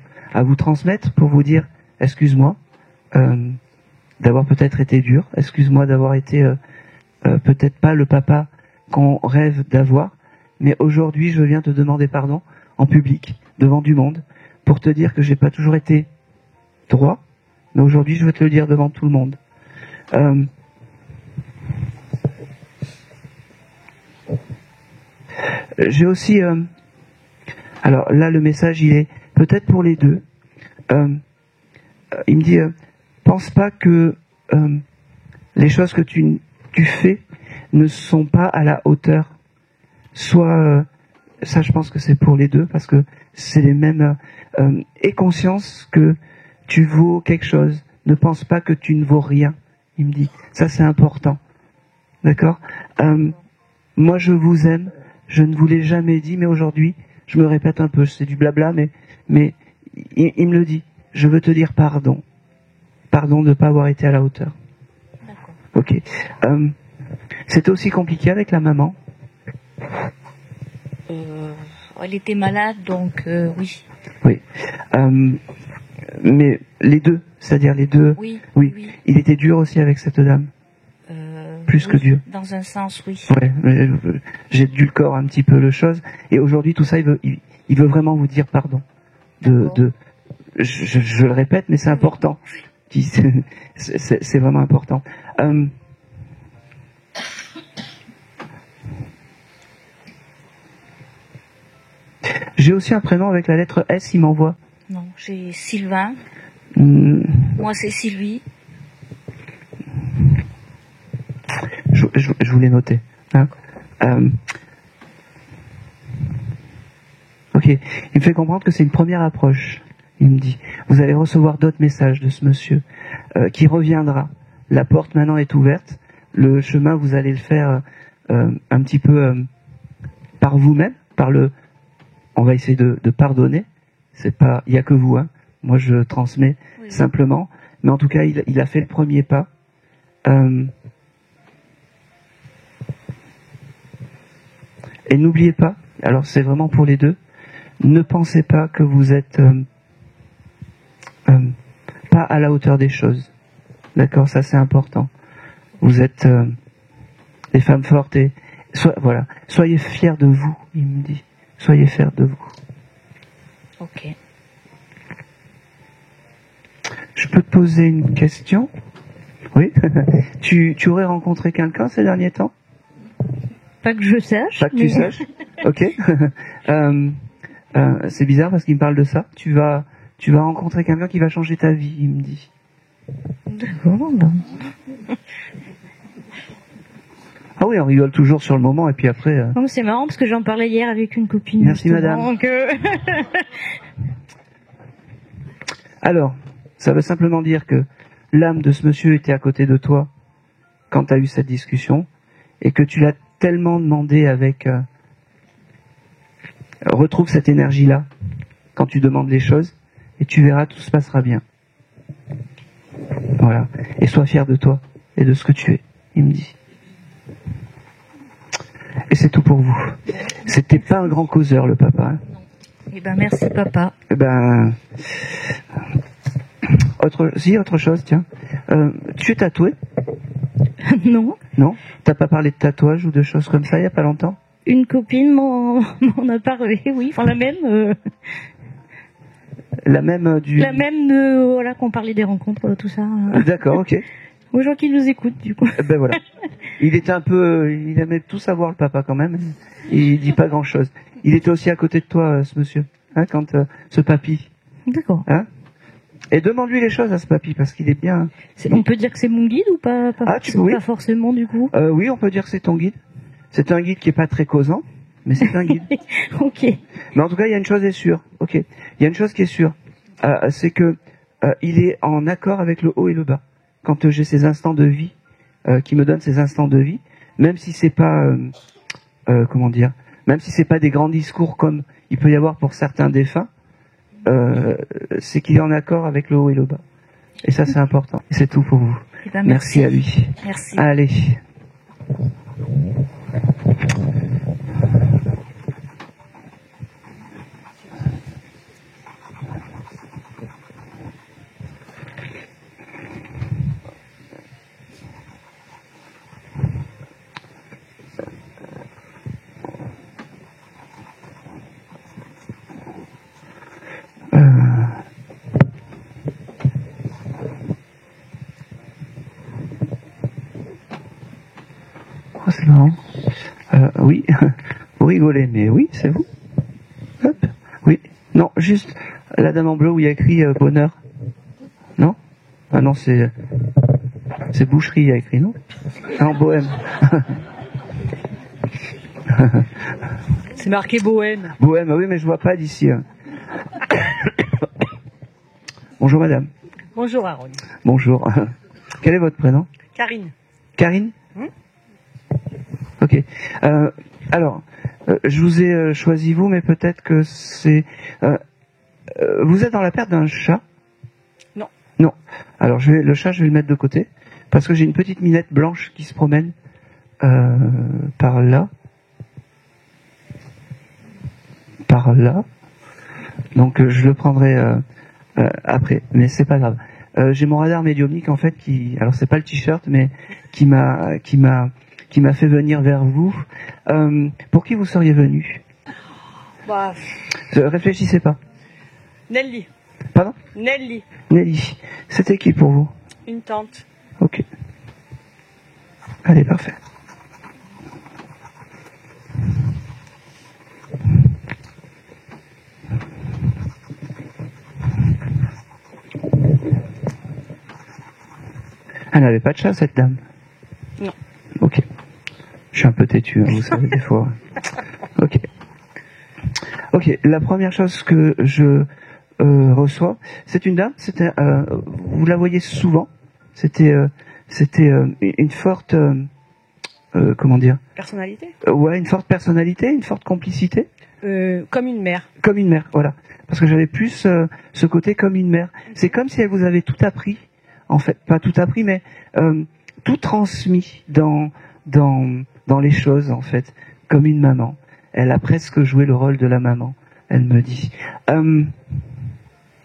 Speaker 2: transmettre pour vous dire, excuse-moi d'avoir peut-être été dur, excuse-moi d'avoir été peut-être pas le papa qu'on rêve d'avoir, mais aujourd'hui je viens te demander pardon en public, devant du monde, pour te dire que j'ai pas toujours été droit, mais aujourd'hui je veux te le dire devant tout le monde. J'ai aussi alors là le message il est peut-être pour les deux. Il me dit pense pas que les choses que tu fais ne sont pas à la hauteur. Soit ça je pense que c'est pour les deux, parce que c'est les mêmes. Aie conscience que tu vaux quelque chose. Ne pense pas que tu ne vaux rien. Il me dit ça c'est important. D'accord. Moi je vous aime. Je ne vous l'ai jamais dit, mais aujourd'hui je me répète un peu. C'est du blabla, mais il me le dit. Je veux te dire pardon. Pardon de ne pas avoir été à la hauteur.
Speaker 7: D'accord.
Speaker 2: Ok. C'était aussi compliqué avec la maman?
Speaker 7: Elle était malade, donc oui.
Speaker 2: Oui. Mais les deux, c'est-à-dire les deux.
Speaker 7: Oui.
Speaker 2: Il était dur aussi avec cette dame. Plus
Speaker 7: oui,
Speaker 2: que dur.
Speaker 7: Dans un sens, oui.
Speaker 2: Ouais. J'ai dû le corps un petit peu le chose. Et aujourd'hui, tout ça, il veut vraiment vous dire pardon. Je le répète, mais c'est important. C'est vraiment important. J'ai aussi un prénom avec la lettre S, il m'envoie.
Speaker 7: Non, j'ai Sylvain. Moi, c'est Sylvie.
Speaker 2: Je voulais noter. Hein. Ok. Il me fait comprendre que c'est une première approche. Il me dit, vous allez recevoir d'autres messages de ce monsieur qui reviendra. La porte maintenant est ouverte. Le chemin, vous allez le faire un petit peu par vous-même, on va essayer de pardonner. C'est pas, il y a que vous, hein. Moi, je transmets simplement. Mais en tout cas, il a fait le premier pas. Et n'oubliez pas, alors c'est vraiment pour les deux, ne pensez pas que vous êtes pas à la hauteur des choses. D'accord, ça c'est important. Vous êtes des femmes fortes et soyez fiers de vous, il me dit. Soyez fiers de vous.
Speaker 7: Ok.
Speaker 2: Je peux te poser une question? Oui. Tu aurais rencontré quelqu'un ces derniers temps?
Speaker 7: Pas que je sache.
Speaker 2: Pas que tu saches. Ok. C'est bizarre parce qu'il me parle de ça. Tu vas rencontrer quelqu'un qui va changer ta vie, il me dit.
Speaker 7: D'accord.
Speaker 2: Ah oui, on rigole toujours sur le moment et puis après.
Speaker 7: Non, c'est marrant parce que j'en parlais hier avec une copine.
Speaker 2: Merci madame.
Speaker 7: Donc,
Speaker 2: Alors, ça veut simplement dire que l'âme de ce monsieur était à côté de toi quand tu as eu cette discussion et que tu l'as tellement demandé avec... retrouve cette énergie-là quand tu demandes les choses et tu verras, tout se passera bien. Voilà. Et sois fier de toi et de ce que tu es, il me dit. Et c'est tout pour vous. C'était pas un grand causeur, le papa. Hein.
Speaker 7: Eh ben, merci, papa.
Speaker 2: Eh ben... autre chose, tiens. Tu es tatoué?
Speaker 7: Non.
Speaker 2: Non? T'as pas parlé de tatouage ou de choses comme ça il y a pas longtemps?
Speaker 7: Une copine m'en a parlé, oui. Enfin, la même.
Speaker 2: La même du...
Speaker 7: La même, voilà, qu'on parlait des rencontres, tout ça.
Speaker 2: D'accord, ok.
Speaker 7: Aux gens qui nous écoutent, du coup.
Speaker 2: Ben voilà. Il était un peu... il aimait tout savoir, le papa, quand même. Il dit pas grand-chose. Il était aussi à côté de toi, ce monsieur. Hein, quand... ce papy.
Speaker 7: D'accord.
Speaker 2: Hein? Et demande-lui les choses à ce papy, parce qu'il est bien...
Speaker 7: On peut dire que c'est mon guide ou pas?
Speaker 2: Oui.
Speaker 7: Pas forcément, du coup.
Speaker 2: Oui, on peut dire que c'est ton guide. C'est un guide qui est pas très causant, mais c'est un guide.
Speaker 7: Ok.
Speaker 2: Mais en tout cas, il y a une chose est sûre. Ok. Il y a une chose qui est sûre. C'est que il est en accord avec le haut et le bas. Quand j'ai ces instants de vie, qui me donnent ces instants de vie, même si c'est pas... comment dire, même si c'est pas des grands discours comme il peut y avoir pour certains défunts, c'est qu'il est en accord avec le haut et le bas. Et ça, c'est important. Et c'est tout pour vous.
Speaker 7: Eh ben,
Speaker 2: merci à lui.
Speaker 7: Merci.
Speaker 2: Allez. Oh, c'est marrant. Oui, vous rigolez, mais oui, c'est vous. Hop. Oui. Non, juste la dame en bleu où il y a écrit bonheur. Non? Ah non, c'est boucherie, il y a écrit, non? Ah, en bohème.
Speaker 8: C'est marqué bohème.
Speaker 2: Bohème, oui, mais je vois pas d'ici. Hein. Bonjour madame.
Speaker 8: Bonjour Aaron.
Speaker 2: Bonjour. Quel est votre prénom?
Speaker 8: Karine.
Speaker 2: Karine? Ok. Alors, je vous ai choisi vous, mais peut-être que c'est... vous êtes dans la perte d'un chat?
Speaker 8: Non.
Speaker 2: Non. Alors, le chat, je vais le mettre de côté, parce que j'ai une petite minette blanche qui se promène par là. Par là. Donc, je le prendrai après, mais c'est pas grave. J'ai mon radar médiumnique, en fait, qui... Alors, c'est pas le t-shirt, mais qui m'a fait venir vers vous. Pour qui vous seriez venu?
Speaker 8: Bah,
Speaker 2: Réfléchissez pas.
Speaker 8: Nelly.
Speaker 2: Pardon?
Speaker 8: Nelly.
Speaker 2: Nelly. C'était qui pour vous?
Speaker 8: Une tante.
Speaker 2: Ok. Allez, parfait. Elle n'avait pas de chat, cette dame?
Speaker 8: Non.
Speaker 2: Ok. Je suis un peu têtu, hein, vous savez, des fois. Ok. Ok, la première chose que je reçois, c'est une dame, vous la voyez souvent, c'était une forte, comment dire?
Speaker 8: Personnalité?
Speaker 2: Ouais, une forte personnalité, une forte complicité.
Speaker 8: Comme une mère.
Speaker 2: Comme une mère, voilà. Parce que j'avais plus ce côté comme une mère. C'est comme si elle vous avait tout appris, en fait, pas tout appris, mais tout transmis dans les choses, en fait, comme une maman. Elle a presque joué le rôle de la maman, elle me dit.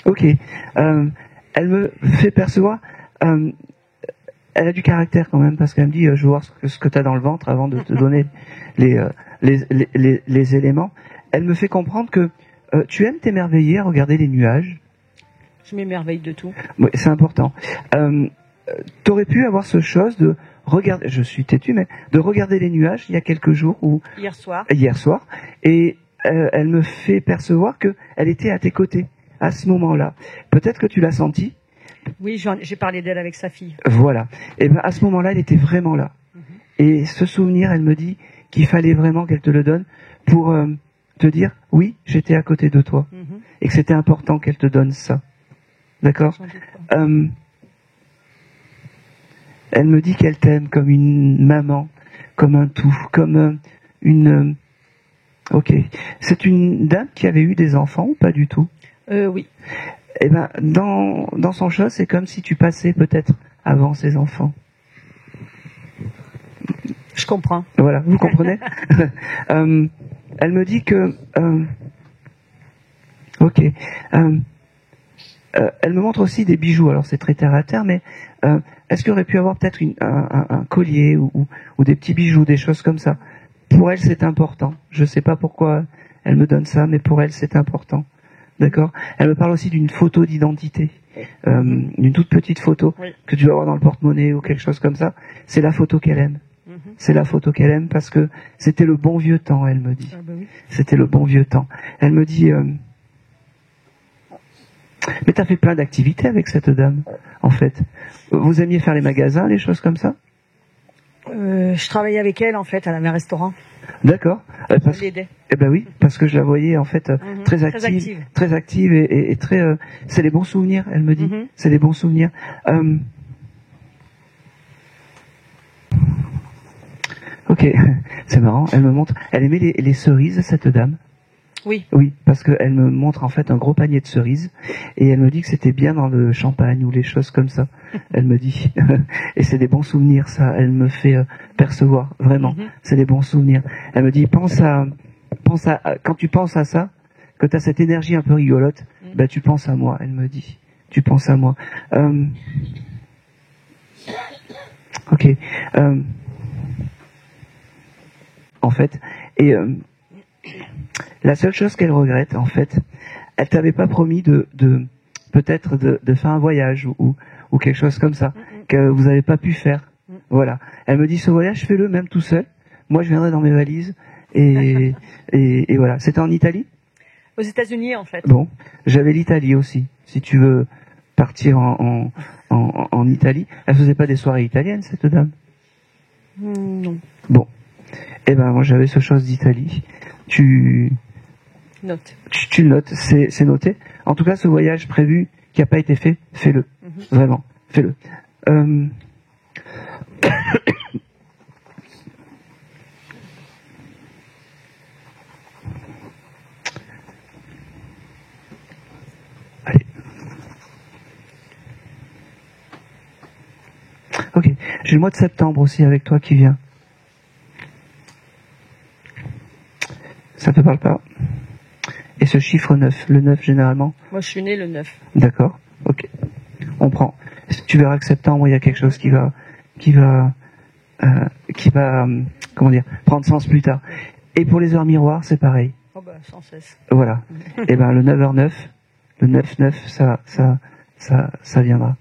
Speaker 2: Ok. Elle me fait percevoir... elle a du caractère quand même, parce qu'elle me dit, je veux voir ce que tu as dans le ventre avant de te donner les éléments. Elle me fait comprendre que tu aimes t'émerveiller à regarder les nuages.
Speaker 8: Je m'émerveille de tout.
Speaker 2: Oui, c'est important. T'aurais pu avoir ce chose de regarder, je suis têtu, mais de regarder les nuages il y a quelques jours ou
Speaker 8: Hier soir.
Speaker 2: Et elle me fait percevoir que elle était à tes côtés à ce moment-là. Peut-être que tu l'as senti.
Speaker 8: Oui, j'ai parlé d'elle avec sa fille.
Speaker 2: Voilà. Et ben à ce moment-là, elle était vraiment là. Et ce souvenir, elle me dit qu'il fallait vraiment qu'elle te le donne pour te dire oui, j'étais à côté de toi et que c'était important qu'elle te donne ça. D'accord.
Speaker 8: J'en doute pas.
Speaker 2: Elle me dit qu'elle t'aime comme une maman, comme un tout, comme une... Ok. C'est une dame qui avait eu des enfants ou pas du tout?
Speaker 8: Oui.
Speaker 2: Eh ben, dans son choix, c'est comme si tu passais peut-être avant ses enfants.
Speaker 8: Je comprends.
Speaker 2: Voilà, vous comprenez? Elle me dit que... ok. Elle me montre aussi des bijoux. Alors c'est très terre à terre, mais est-ce qu'il y aurait pu avoir peut-être un collier ou des petits bijoux, des choses comme ça? Pour elle, c'est important. Je sais pas pourquoi elle me donne ça, mais pour elle, c'est important. D'accord? Elle me parle aussi d'une photo d'identité, d'une toute petite photo que tu dois avoir dans le porte-monnaie ou quelque chose comme ça. C'est la photo qu'elle aime. C'est la photo qu'elle aime parce que c'était le bon vieux temps, elle me dit. C'était le bon vieux temps. Elle me dit... Mais t'as fait plein d'activités avec cette dame, en fait. Vous aimiez faire les magasins, les choses comme ça?
Speaker 8: Je travaillais avec elle, en fait, à la restaurant.
Speaker 2: D'accord.
Speaker 8: Je l'aidais.
Speaker 2: Eh ben oui, parce que je la voyais, en fait, très active et très... c'est les bons souvenirs, elle me dit. C'est les bons souvenirs. Ok, c'est marrant. Elle me montre... Elle aimait les cerises, cette dame.
Speaker 8: Oui.
Speaker 2: Oui, parce qu'elle me montre en fait un gros panier de cerises et elle me dit que c'était bien dans le champagne ou les choses comme ça. Elle me dit. Et c'est des bons souvenirs, ça. Elle me fait percevoir, vraiment. C'est des bons souvenirs. Elle me dit, pense à, quand tu penses à ça, que tu as cette énergie un peu rigolote, ben tu penses à moi, elle me dit. Tu penses à moi. Ok. En fait, et... la seule chose qu'elle regrette, en fait, elle t'avait pas promis peut-être de faire un voyage ou quelque chose comme ça, que vous n'avez pas pu faire. Voilà. Elle me dit, ce voyage, fais-le même tout seul. Moi, je viendrai dans mes valises. Et voilà. C'était en Italie?
Speaker 8: Aux États-Unis, en fait.
Speaker 2: Bon. J'avais l'Italie aussi. Si tu veux partir en Italie. Elle faisait pas des soirées italiennes, cette dame?
Speaker 8: Non.
Speaker 2: Bon. Eh ben, moi, j'avais ce chose d'Italie. Tu le notes, c'est noté. En tout cas, ce voyage prévu qui n'a pas été fait, fais-le. Vraiment, fais-le. Allez. Ok, j'ai le mois de septembre aussi avec toi qui vient. Ça te parle pas? Et ce chiffre 9, le 9 généralement?
Speaker 8: Moi, je suis née le 9.
Speaker 2: D'accord, ok. On prend. Tu verras que septembre, il y a quelque chose qui va, comment dire, prendre sens plus tard. Et pour les heures miroirs, c'est pareil.
Speaker 8: Oh bah, sans cesse.
Speaker 2: Voilà. Et ben, le 9h9, le 9-9, ça viendra.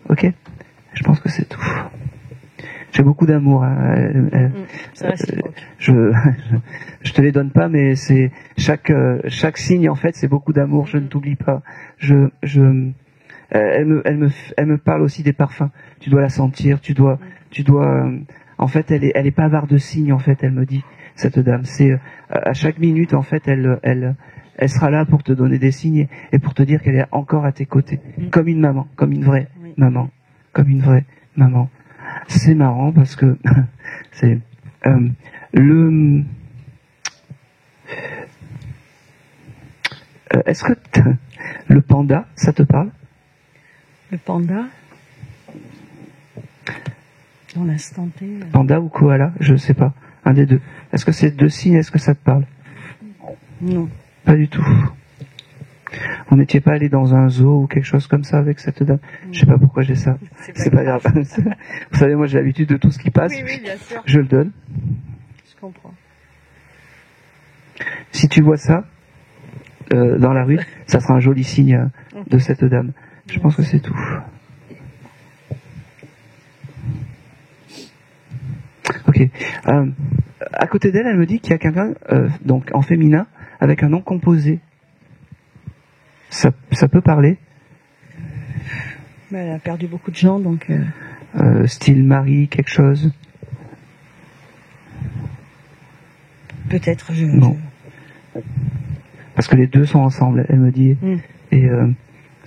Speaker 2: Ok? Je pense que c'est tout. J'ai beaucoup d'amour. Je te les donne pas, mais c'est chaque signe en fait, c'est beaucoup d'amour. Je ne t'oublie pas. Elle me parle aussi des parfums. Tu dois la sentir. Tu dois. En fait, elle est pas avare de signes. En fait, elle me dit cette dame. C'est à chaque minute en fait, elle sera là pour te donner des signes et pour te dire qu'elle est encore à tes côtés, comme une maman, comme une vraie maman, comme une vraie maman. C'est marrant parce que c'est est-ce que le panda, ça te parle?
Speaker 8: Le panda? Dans l'instant T.
Speaker 2: Panda ou koala, je sais pas, un des deux. Est-ce que c'est deux signes? Est-ce que ça te parle?
Speaker 8: Non.
Speaker 2: Pas du tout. On n'était pas allé dans un zoo ou quelque chose comme ça avec cette dame. Je sais pas pourquoi j'ai ça. C'est pas grave. Vous savez, moi j'ai l'habitude de tout ce qui passe.
Speaker 8: Oui, bien sûr.
Speaker 2: Je le donne.
Speaker 8: Je comprends.
Speaker 2: Si tu vois ça dans la rue, ça sera un joli signe de cette dame. Je pense que c'est tout. Ok. À côté d'elle, elle me dit qu'il y a quelqu'un donc en féminin avec un nom composé. Ça peut parler.
Speaker 8: Mais elle a perdu beaucoup de gens, donc...
Speaker 2: Style Marie, quelque chose.
Speaker 8: Peut-être,
Speaker 2: Non. Parce que les deux sont ensemble, elle me dit. Et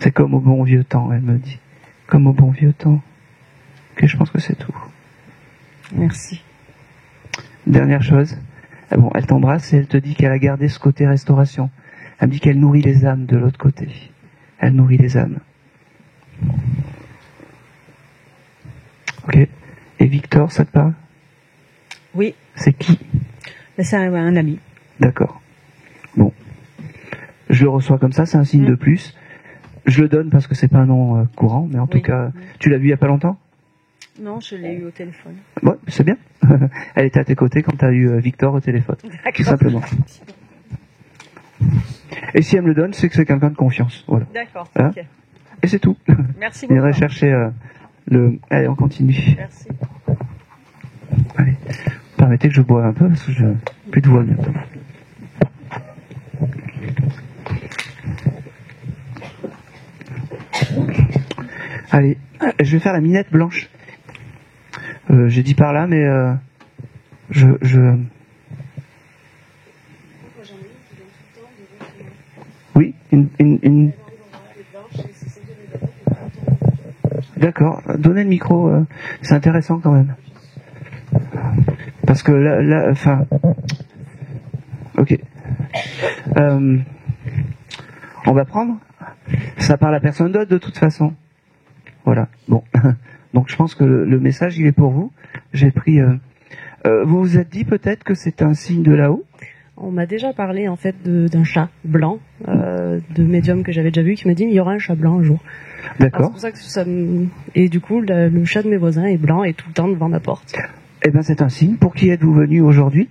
Speaker 2: C'est comme au bon vieux temps, elle me dit. Comme au bon vieux temps. Ok, je pense que c'est tout.
Speaker 8: Merci.
Speaker 2: Dernière chose. Ah bon, elle t'embrasse et elle te dit qu'elle a gardé ce côté restauration. Elle me dit qu'elle nourrit les âmes de l'autre côté. Elle nourrit les âmes. Ok. Et Victor, ça te parle?
Speaker 8: Oui.
Speaker 2: C'est qui?
Speaker 8: C'est un ami.
Speaker 2: D'accord. Bon. Je le reçois comme ça, c'est un signe de plus. Je le donne parce que c'est pas un nom courant, mais en tout cas, tu l'as vu il y a pas longtemps?
Speaker 8: Non, je l'ai eu au téléphone.
Speaker 2: Ouais, c'est bien. Elle était à tes côtés quand tu as eu Victor au téléphone. Tout simplement. Et si elle me le donne, c'est que c'est quelqu'un de confiance. Voilà.
Speaker 8: D'accord.
Speaker 2: Hein?
Speaker 8: Okay.
Speaker 2: Et c'est tout.
Speaker 8: Merci beaucoup.
Speaker 2: J'irai chercher le... Allez, on continue.
Speaker 8: Merci.
Speaker 2: Allez. Permettez que je boive un peu parce que je plus de voix bientôt. Allez, je vais faire la minette blanche. J'ai dit par là, mais Oui, une... D'accord, donnez le micro, c'est intéressant quand même. Parce que là, enfin... Ok. On va prendre. Ça parle à personne d'autre de toute façon. Voilà, bon. Donc je pense que le message, il est pour vous. J'ai pris... vous vous êtes dit peut-être que c'est un signe de là-haut?
Speaker 8: On m'a déjà parlé en fait d'un chat blanc, de médium que j'avais déjà vu, qui m'a dit il y aura un chat blanc un jour.
Speaker 2: D'accord.
Speaker 8: C'est pour ça que ça me... Et du coup, le chat de mes voisins est blanc et tout le temps devant ma porte.
Speaker 2: Eh bien c'est un signe. Pour qui êtes-vous venu aujourd'hui?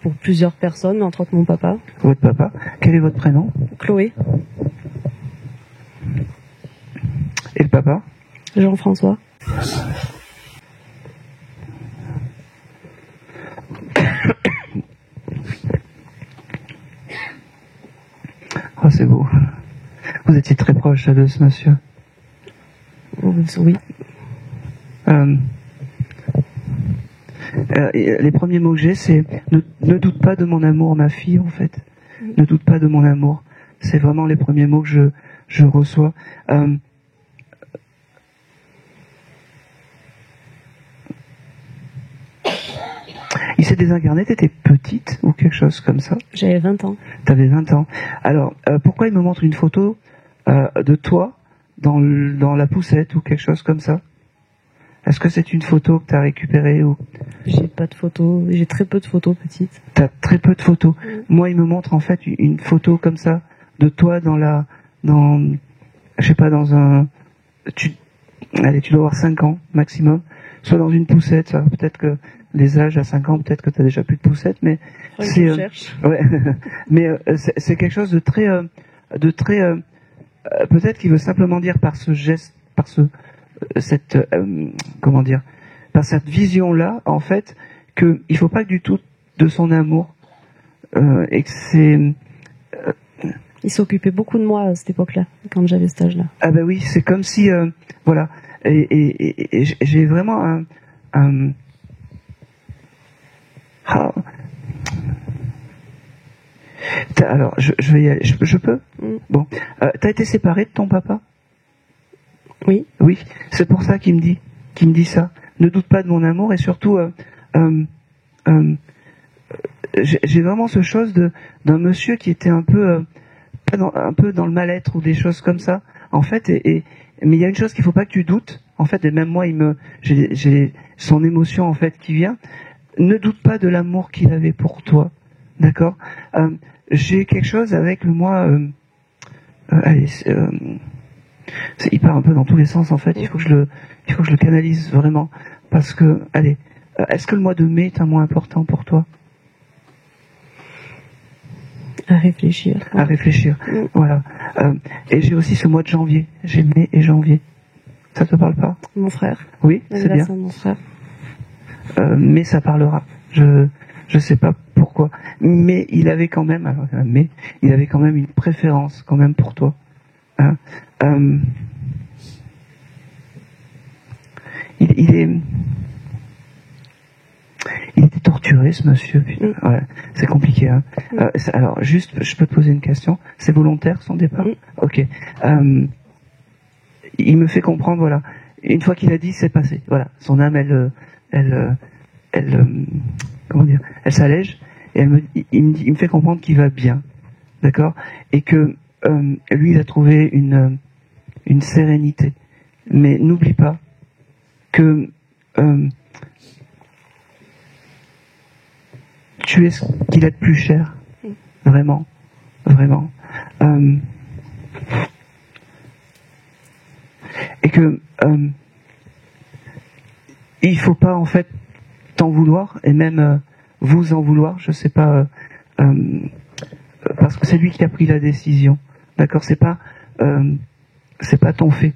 Speaker 8: Pour plusieurs personnes, entre autres mon papa.
Speaker 2: Votre papa. Quel est votre prénom?
Speaker 8: Chloé.
Speaker 2: Et le papa?
Speaker 8: Jean-François.
Speaker 2: Oh, c'est beau. Vous étiez très proche de ce monsieur.
Speaker 8: Oui.
Speaker 2: Les premiers mots que j'ai, c'est ne doute pas de mon amour, ma fille, en fait. Ne doute pas de mon amour. C'est vraiment les premiers mots que je reçois. Il s'est désincarné, t'étais petite ou quelque chose comme ça?
Speaker 8: J'avais 20 ans.
Speaker 2: T'avais 20 ans. Alors, pourquoi il me montre une photo de toi dans la poussette ou quelque chose comme ça? Est-ce que c'est une photo que t'as récupérée ou...
Speaker 8: J'ai pas de photos, j'ai très peu de photos petites.
Speaker 2: T'as très peu de photos. Moi, il me montre en fait une photo comme ça de toi je sais pas, dans un... Allez, tu dois avoir 5 ans maximum. Soit dans une poussette, ça, peut-être que les âges à 5 ans, peut-être que tu as déjà plus de poussette, mais c'est ouais, mais c'est quelque chose de très peut-être qu'il veut simplement dire par ce geste, par cette comment dire, par cette vision là, en fait, que il faut pas que du tout de son amour et que c'est
Speaker 8: il s'occupait beaucoup de moi à cette époque-là, quand j'avais cet âge-là.
Speaker 2: Ah ben oui, c'est comme si voilà, et j'ai vraiment un alors, je vais y aller. Je peux? Bon. T'as été séparé de ton papa?
Speaker 8: Oui.
Speaker 2: Oui. C'est pour ça qu'il me dit ça. Ne doute pas de mon amour et surtout, j'ai vraiment ce chose d'un monsieur qui était un peu dans le mal-être ou des choses comme ça. En fait, mais il y a une chose qu'il faut pas que tu doutes. En fait, et même moi, j'ai son émotion en fait qui vient. Ne doute pas de l'amour qu'il avait pour toi, d'accord? J'ai quelque chose avec le moi. Allez, il part un peu dans tous les sens en fait. Il faut que je le canalise vraiment parce que, allez, est-ce que le mois de mai est un mois important pour toi?
Speaker 8: À réfléchir.
Speaker 2: À réfléchir. Voilà. Et j'ai aussi ce mois de janvier. J'ai mai et janvier. Ça te parle pas?
Speaker 8: Mon frère.
Speaker 2: Oui, c'est bien.
Speaker 8: Mon frère.
Speaker 2: Mais ça parlera. Je sais pas pourquoi. Mais il avait quand même, une préférence quand même pour toi. Hein? Il était torturé, ce monsieur. Putain. Ouais, c'est compliqué. Hein. Alors, juste, je peux te poser une question. C'est volontaire, son départ? Ok. Il me fait comprendre, voilà. Une fois qu'il a dit, c'est passé. Voilà. Son âme, comment dire? Elle s'allège et il me fait comprendre qu'il va bien. D'accord? Et que lui, il a trouvé une sérénité. Mais n'oublie pas que tu es ce qu'il a de plus cher. Vraiment. Vraiment. Et que il faut pas en fait t'en vouloir et même vous en vouloir, je sais pas, parce que c'est lui qui a pris la décision. D'accord? C'est pas ton fait.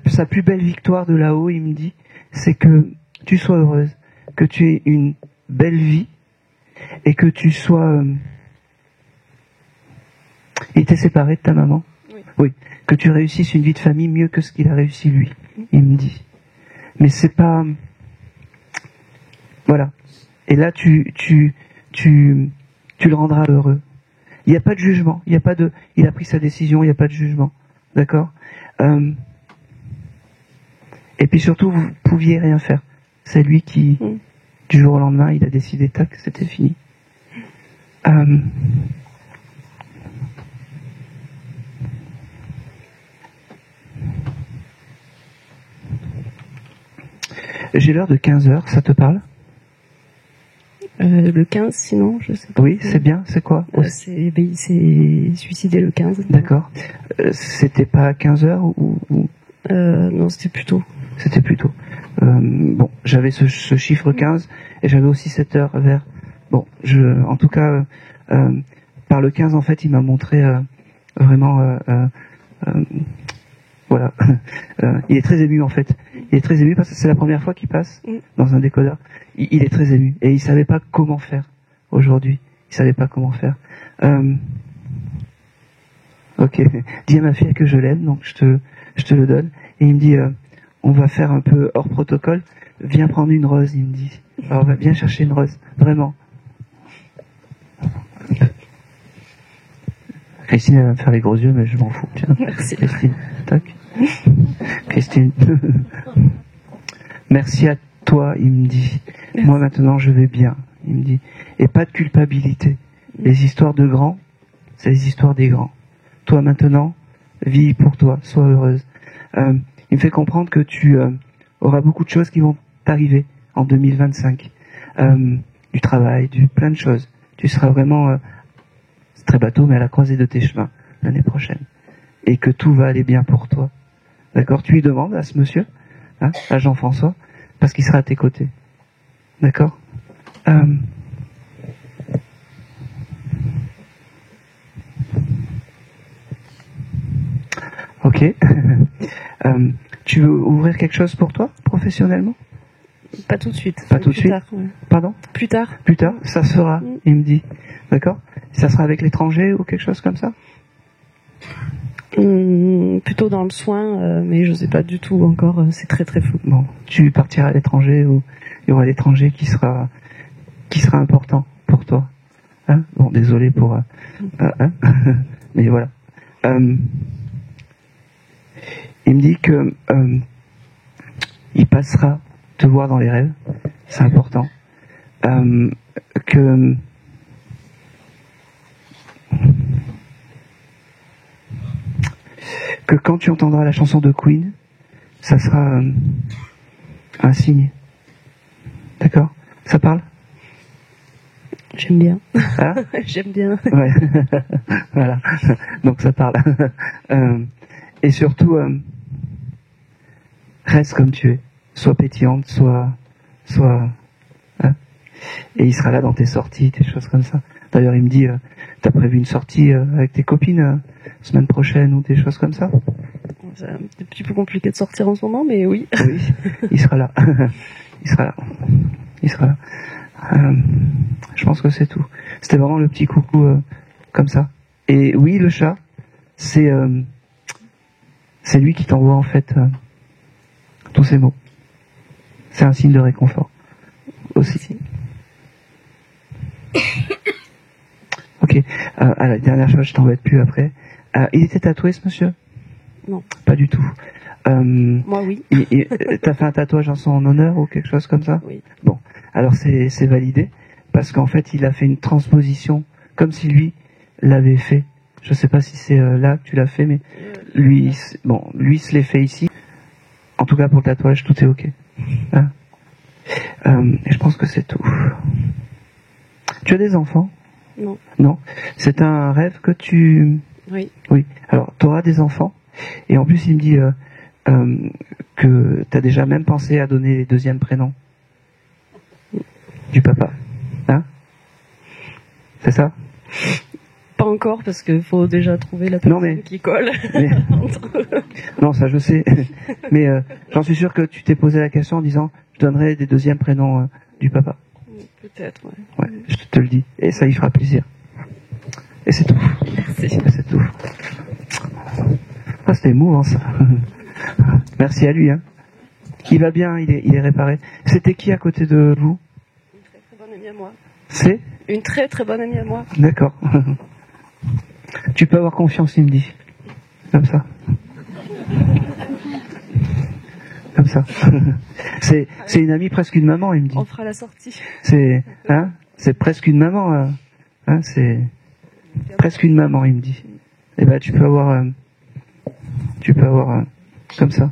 Speaker 2: Sa plus belle victoire de là-haut, il me dit, c'est que tu sois heureuse, que tu aies une belle vie et que tu sois. Il était séparé de ta maman? Oui. Que tu réussisses une vie de famille mieux que ce qu'il a réussi lui, il me dit. Mais c'est pas. Voilà. Et là, tu le rendras heureux. Il n'y a pas de jugement. Il a pris sa décision. Il n'y a pas de jugement. D'accord? Et puis surtout, vous pouviez rien faire. C'est lui qui, du jour au lendemain, il a décidé, tac, c'était fini. J'ai l'heure de 15h, ça te parle?
Speaker 8: Le 15, sinon, je sais pas.
Speaker 2: Oui, c'est bien, c'est quoi?
Speaker 8: Il s'est suicidé le 15.
Speaker 2: D'accord. C'était pas à 15h ou...
Speaker 8: Non, c'était plus tôt.
Speaker 2: C'était plus tôt. Bon, j'avais ce chiffre 15 et j'avais aussi cette heure vers... Bon, en tout cas, par le 15, en fait, il m'a montré vraiment... voilà. Il est très ému, en fait. Il est très ému parce que c'est la première fois qu'il passe dans un décodeur. Il est très ému et il savait pas comment faire aujourd'hui. Il savait pas comment faire. Ok. Dis à ma fille que je l'aime, donc je te le donne. Et il me dit, on va faire un peu hors protocole. Viens prendre une rose, il me dit. Alors, viens chercher une rose, vraiment. Christine, elle va me faire les gros yeux, mais je m'en fous. Tiens,
Speaker 8: merci.
Speaker 2: Christine, tac. Christine. Merci à toi, il me dit. Merci. Moi, maintenant, je vais bien, il me dit. Et pas de culpabilité. Les histoires de grands, c'est les histoires des grands. Toi, maintenant, vis pour toi, sois heureuse. Il me fait comprendre que tu auras beaucoup de choses qui vont t'arriver en 2025. Du travail, plein de choses. Tu seras vraiment... c'est très bateau, mais à la croisée de tes chemins l'année prochaine. Et que tout va aller bien pour toi. D'accord? Tu lui demandes à ce monsieur, hein, à Jean-François, parce qu'il sera à tes côtés. D'accord? Ok. Tu veux ouvrir quelque chose pour toi, professionnellement?
Speaker 8: Pas tout de suite.
Speaker 2: Pas tout de suite?
Speaker 8: Tard, ouais.
Speaker 2: Pardon?
Speaker 8: Plus tard.
Speaker 2: Plus tard, ça se fera, il me dit. D'accord? Ça sera avec l'étranger ou quelque chose comme ça?
Speaker 8: Plutôt dans le soin, mais je sais pas du tout encore, c'est très très flou.
Speaker 2: Bon, tu partiras à l'étranger ou il y aura l'étranger qui sera important pour toi. Hein? Bon, désolé pour... hein? Mais voilà. Il me dit que il passera te voir dans les rêves, c'est important. Que quand tu entendras la chanson de Queen, ça sera un signe. D'accord? Ça parle?
Speaker 8: J'aime bien.
Speaker 2: Hein?
Speaker 8: J'aime bien.
Speaker 2: Ouais. Voilà. Donc ça parle. Et surtout, reste comme tu es. Sois pétillante, sois... Hein? Et il sera là dans tes sorties, tes choses comme ça. D'ailleurs, il me dit, t'as prévu une sortie avec tes copines semaine prochaine ou des choses comme ça?
Speaker 8: C'est un petit peu compliqué de sortir en ce moment, mais oui.
Speaker 2: Oui, il sera là. Il sera là. Il sera là. Je pense que c'est tout. C'était vraiment le petit coucou comme ça. Et oui, le chat, c'est lui qui t'envoie en fait tous ces mots. C'est un signe de réconfort. aussi. Ok. La dernière chose, je t'embête plus après. Il était tatoué, ce monsieur?
Speaker 8: Non.
Speaker 2: Pas du tout.
Speaker 8: Moi, oui.
Speaker 2: T'as fait un tatouage en son honneur ou quelque chose comme ça?
Speaker 8: Oui.
Speaker 2: Bon, alors c'est validé parce qu'en fait, il a fait une transposition comme si lui l'avait fait. Je sais pas si c'est là que tu l'as fait, mais lui se l'est fait ici. En tout cas, pour le tatouage, tout est ok. Hein? Et je pense que c'est tout. Tu as des enfants?
Speaker 8: Non.
Speaker 2: Non. C'est un rêve que tu...
Speaker 8: Oui.
Speaker 2: Oui. Alors, tu auras des enfants. Et en plus, il me dit que tu as déjà même pensé à donner les deuxièmes prénoms du papa. Hein? C'est ça?
Speaker 8: Pas encore, parce qu'il faut déjà trouver la personne qui colle.
Speaker 2: Non, ça je sais. Mais j'en suis sûr que tu t'es posé la question en disant je donnerai des deuxièmes prénoms du papa.
Speaker 8: Peut-être, ouais.
Speaker 2: Ouais, je te le dis. Et ça, il fera plaisir. Et c'est tout.
Speaker 8: Merci.
Speaker 2: Et c'est tout. Ah, c'était émouvant, ça. Merci à lui, hein. Il va bien, il est réparé. C'était qui à côté de vous?
Speaker 8: Une très très bonne amie à moi.
Speaker 2: C'est?
Speaker 8: Une très très bonne amie à moi.
Speaker 2: D'accord. Tu peux avoir confiance, il me dit. Comme ça. Comme ça. C'est une amie, presque une maman, il me dit.
Speaker 8: On fera la sortie.
Speaker 2: C'est presque une maman. C'est presque une maman, il me dit. Eh ben, tu peux avoir comme ça.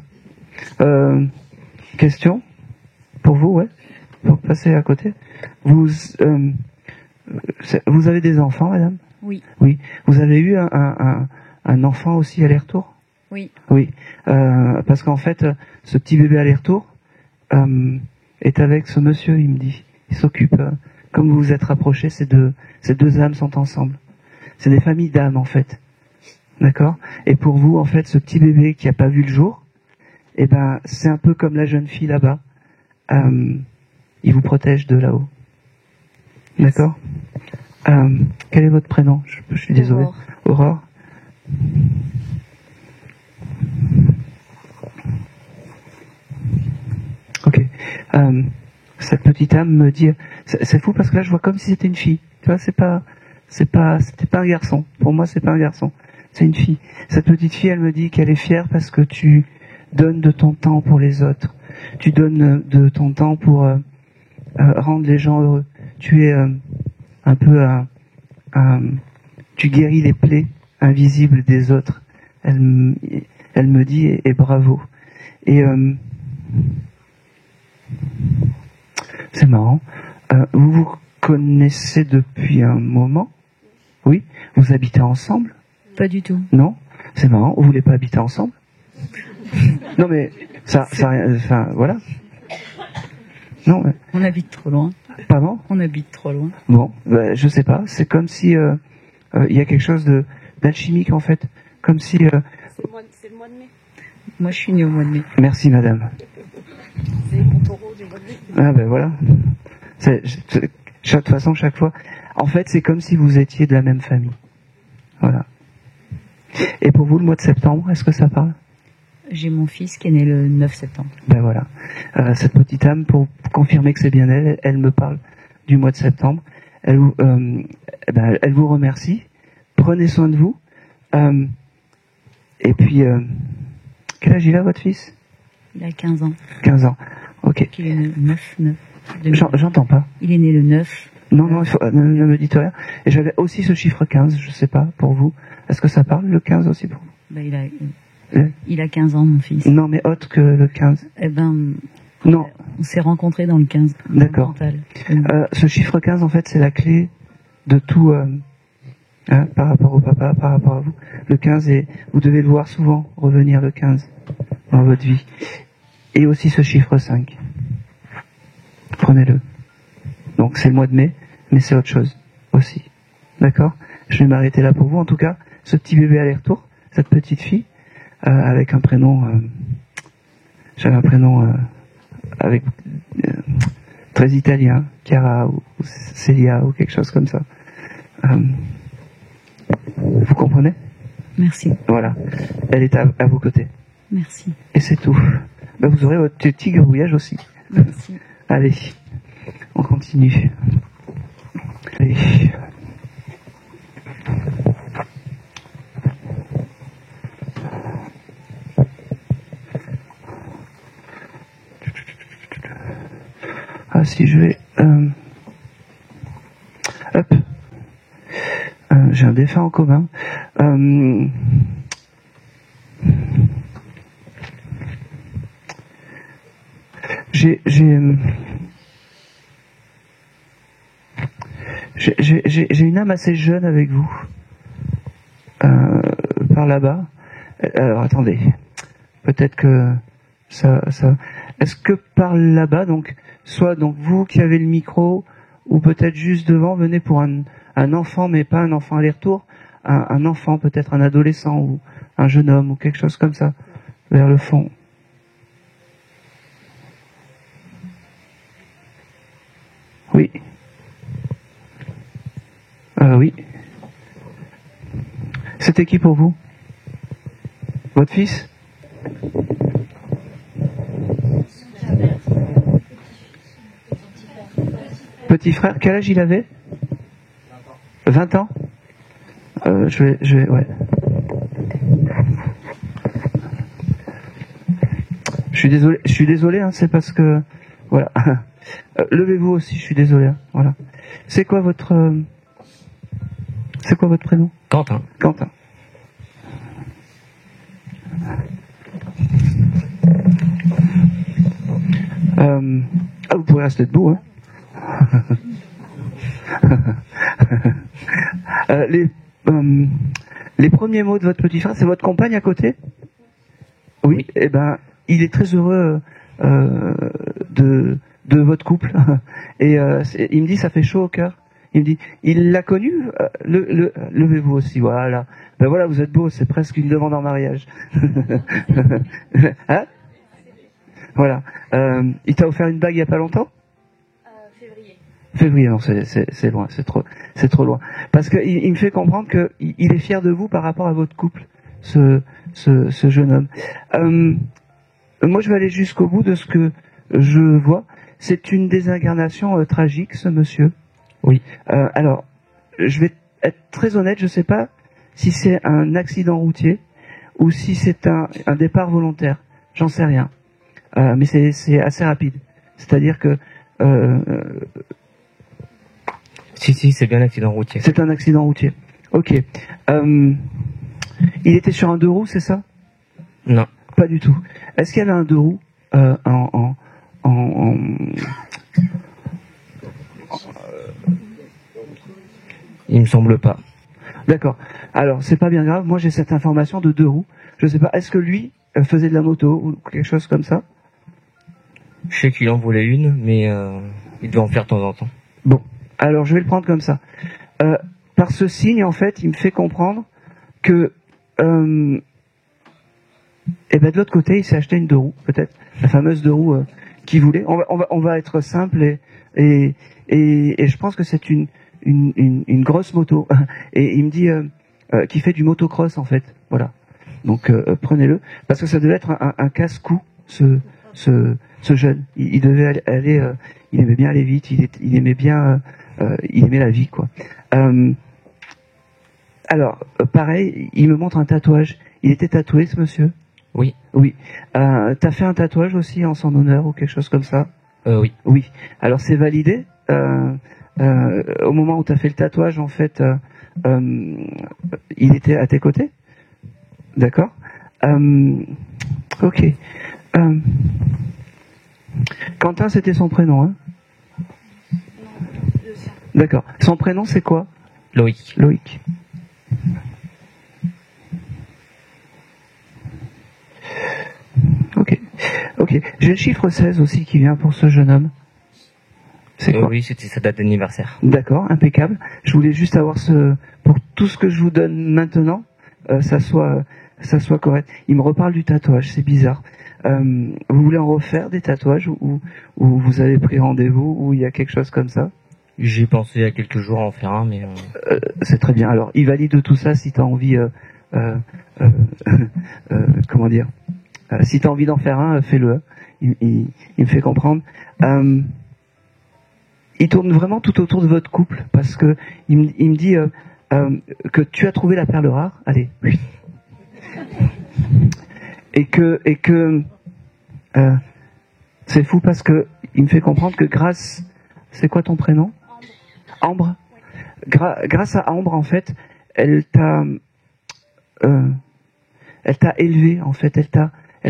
Speaker 2: Question pour vous, ouais. Pour passer à côté. Vous avez des enfants, madame?
Speaker 6: Oui.
Speaker 2: Oui. Vous avez eu un enfant aussi aller-retour?
Speaker 6: Oui.
Speaker 2: Oui. Parce qu'en fait, ce petit bébé aller-retour est avec ce monsieur, il me dit. Il s'occupe. Comme vous vous êtes rapprochés, ces deux âmes sont ensemble. C'est des familles d'âmes, en fait. D'accord? Et pour vous, en fait, ce petit bébé qui a pas vu le jour, eh ben, c'est un peu comme la jeune fille là-bas. Il vous protège de là-haut. D'accord? Quel est votre prénom? Je suis désolé. Aurore. Ok. Cette petite âme me dit, c'est fou parce que là je vois comme si c'était une fille. Tu vois, c'était pas un garçon. Pour moi, c'est pas un garçon. C'est une fille. Cette petite fille, elle me dit qu'elle est fière parce que tu donnes de ton temps pour les autres. Tu donnes de ton temps pour rendre les gens heureux. Tu es un peu tu guéris les plaies invisibles des autres. Elle me dit et bravo. Et c'est marrant. Vous vous connaissez depuis un moment? Oui. Vous habitez ensemble?
Speaker 6: Pas du tout.
Speaker 2: Non. C'est marrant. Vous voulez pas habiter ensemble? Non mais ça, enfin voilà. Non. Mais...
Speaker 6: On habite trop loin.
Speaker 2: Pardon?
Speaker 6: On habite trop loin.
Speaker 2: Bon, je sais pas. C'est comme si il y a quelque chose d'alchimique en fait, comme si.
Speaker 8: C'est le mois de mai.
Speaker 6: Moi, je suis née au mois de mai.
Speaker 2: Merci madame.
Speaker 8: C'est mon taureau du mois de mai.
Speaker 2: Ah ben voilà. De toute façon, chaque fois. En fait, c'est comme si vous étiez de la même famille. Voilà. Et pour vous, le mois de septembre, est-ce que ça parle?
Speaker 6: J'ai mon fils qui est né le 9 septembre.
Speaker 2: Ben voilà. Cette petite âme, pour confirmer que c'est bien elle me parle du mois de septembre. Elle vous remercie. Prenez soin de vous. Et puis, quel âge il a, votre fils?
Speaker 6: Il a 15 ans.
Speaker 2: 15 ans. Ok.
Speaker 6: Il est né le 9.
Speaker 2: J'entends pas.
Speaker 6: Il est né le 9.
Speaker 2: Non, ne me dites rien. Et j'avais aussi ce chiffre 15, je sais pas, pour vous. Est-ce que ça parle, le 15 aussi pour vous?
Speaker 6: Ben, il a 15 ans, mon fils.
Speaker 2: Non, mais autre que le 15.
Speaker 6: Eh ben,
Speaker 2: non.
Speaker 6: On s'est rencontrés dans le 15.
Speaker 2: D'accord. Ce chiffre 15, en fait, c'est la clé de tout, par rapport au papa, par rapport à vous. Le 15, vous devez le voir souvent, revenir le 15 dans votre vie. Et aussi ce chiffre 5. Prenez-le. Donc c'est le mois de mai, mais c'est autre chose aussi. D'accord? Je vais m'arrêter là pour vous. En tout cas, ce petit bébé aller-retour, cette petite fille, avec un prénom, j'avais un prénom avec très italien, Chiara ou Célia ou quelque chose comme ça. Vous comprenez?
Speaker 6: Merci.
Speaker 2: Voilà. Elle est à vos côtés.
Speaker 6: Merci.
Speaker 2: Et c'est tout. Ben, vous aurez votre petit grouillage aussi.
Speaker 6: Merci.
Speaker 2: Allez. On continue. Allez. Ah, si je vais... hop. J'ai un défunt en commun. J'ai une âme assez jeune avec vous. Par là-bas. Alors, attendez. Peut-être que ça... Est-ce que par là-bas, donc, soit donc vous qui avez le micro, ou peut-être juste devant, venez pour un enfant, mais pas un enfant aller-retour, un enfant, peut-être un adolescent, ou un jeune homme, ou quelque chose comme ça, vers le fond. Oui. Oui. C'était qui pour vous? Votre fils? Petit frère, quel âge il avait? 20 ans. Je vais, ouais. Je suis désolé, hein, c'est parce que, voilà. Levez-vous aussi, je suis désolé, hein, voilà. C'est quoi votre prénom?
Speaker 9: Quentin.
Speaker 2: Quentin. Vous pouvez rester debout, hein. Les premiers mots de votre petit frère, c'est votre compagne à côté? Oui. Eh ben, il est très heureux de votre couple. Et il me dit, ça fait chaud au cœur. Il me dit, il l'a connu. Levez-vous aussi, voilà. Ben voilà, vous êtes beau, c'est presque une demande en mariage. Hein? Voilà. Il t'a offert une bague il y a pas longtemps? Février, non, c'est loin, c'est trop loin. Parce que il me fait comprendre que il est fier de vous par rapport à votre couple, ce jeune homme. Moi, je vais aller jusqu'au bout de ce que je vois. C'est une désincarnation tragique, ce monsieur.
Speaker 9: Oui.
Speaker 2: Alors, je vais être très honnête, je sais pas si c'est un accident routier ou si c'est un départ volontaire. J'en sais rien. Mais c'est assez rapide. C'est-à-dire que
Speaker 9: Si, c'est bien un accident routier.
Speaker 2: c'est un accident routier. Ok. Il était sur un 2 roues, c'est ça?
Speaker 9: Non.
Speaker 2: Pas du tout. Est-ce qu'il y avait un 2 roues
Speaker 9: Il me semble pas.
Speaker 2: D'accord. Alors, c'est pas bien grave. Moi, j'ai cette information de 2 roues. Je sais pas. Est-ce que lui faisait de la moto ou quelque chose comme ça?
Speaker 9: Je sais qu'il en voulait une, mais il doit en faire de temps en temps.
Speaker 2: Bon. Alors, je vais le prendre comme ça. Par ce signe, en fait, il me fait comprendre que et ben de l'autre côté, il s'est acheté une 2 roues, peut-être la fameuse 2 roues qu'il voulait. On va être simple et je pense que c'est une grosse moto. Et il me dit qu'il fait du motocross en fait. Voilà. Donc prenez-le parce que ça devait être un casse-cou ce jeune. Il devait aller il aimait bien aller vite. Il aimait bien il aimait la vie quoi. Alors pareil, il me montre un tatouage. Il était tatoué ce monsieur?
Speaker 9: Oui.
Speaker 2: Oui. T'as fait un tatouage aussi en son honneur ou quelque chose comme ça?
Speaker 9: Oui.
Speaker 2: Oui. Alors c'est validé. Au moment où t'as fait le tatouage, en fait, il était à tes côtés? D'accord. Ok. Quentin, c'était son prénom, hein? D'accord. Son prénom, c'est quoi?
Speaker 9: Loïc.
Speaker 2: Loïc. Ok. J'ai le chiffre 16 aussi qui vient pour ce jeune homme. C'est quoi?
Speaker 9: Oui, c'était sa date d'anniversaire.
Speaker 2: D'accord, impeccable. Je voulais juste avoir pour tout ce que je vous donne maintenant, ça soit correct. Il me reparle du tatouage, c'est bizarre. Vous voulez en refaire des tatouages ou vous avez pris rendez-vous ou il y a quelque chose comme ça?
Speaker 9: J'ai pensé il y a quelques jours à en faire un, mais...
Speaker 2: C'est très bien. Alors, il valide tout ça si tu as envie... comment dire si tu as envie d'en faire un, fais-le. Il me fait comprendre. il tourne vraiment tout autour de votre couple, parce que il me dit que tu as trouvé la perle rare. Allez. Et que c'est fou parce que il me fait comprendre que grâce, c'est quoi ton prénom? Ambre. Grâce à Ambre, en fait, elle t'a élevé, en fait, elle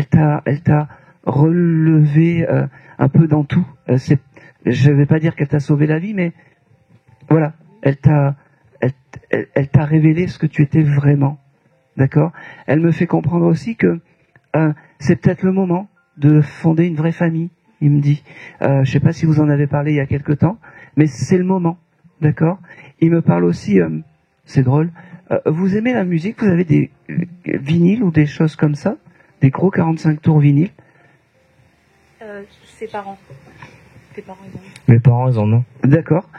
Speaker 2: t'a relevé un peu dans tout. Je vais pas dire qu'elle t'a sauvé la vie, mais voilà, elle t'a révélé ce que tu étais vraiment. D'accord? Elle me fait comprendre aussi que c'est peut-être le moment de fonder une vraie famille. Il me dit, je sais pas si vous en avez parlé il y a quelque temps, mais c'est le moment. D'accord? Il me parle aussi, c'est drôle, vous aimez la musique? Vous avez des vinyles ou des choses comme ça? Des gros 45 tours vinyles?
Speaker 7: Ses parents. Tes parents, ils ont.
Speaker 9: Mes parents, ils en ont.
Speaker 2: D'accord.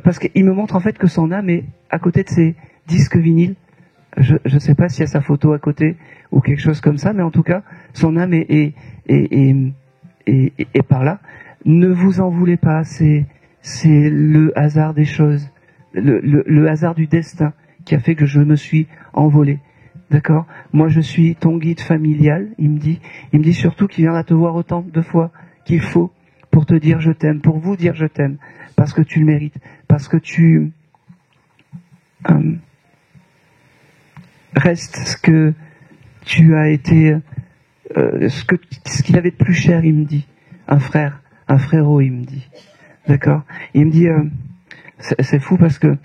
Speaker 2: Parce qu'il me montre en fait que son âme est à côté de ses disques vinyles. Je ne sais pas s'il y a sa photo à côté ou quelque chose comme ça, mais en tout cas, son âme est par là. Ne vous en voulez pas, c'est le hasard des choses, le hasard du destin qui a fait que je me suis envolé. D'accord? Moi, je suis ton guide familial, il me dit surtout qu'il viendra te voir autant de fois qu'il faut pour te dire je t'aime, pour vous dire je t'aime, parce que tu le mérites, parce que tu restes ce que tu as été, ce qu'il avait de plus cher, il me dit. Un frérot, il me dit. D'accord? Il me dit, c'est fou parce que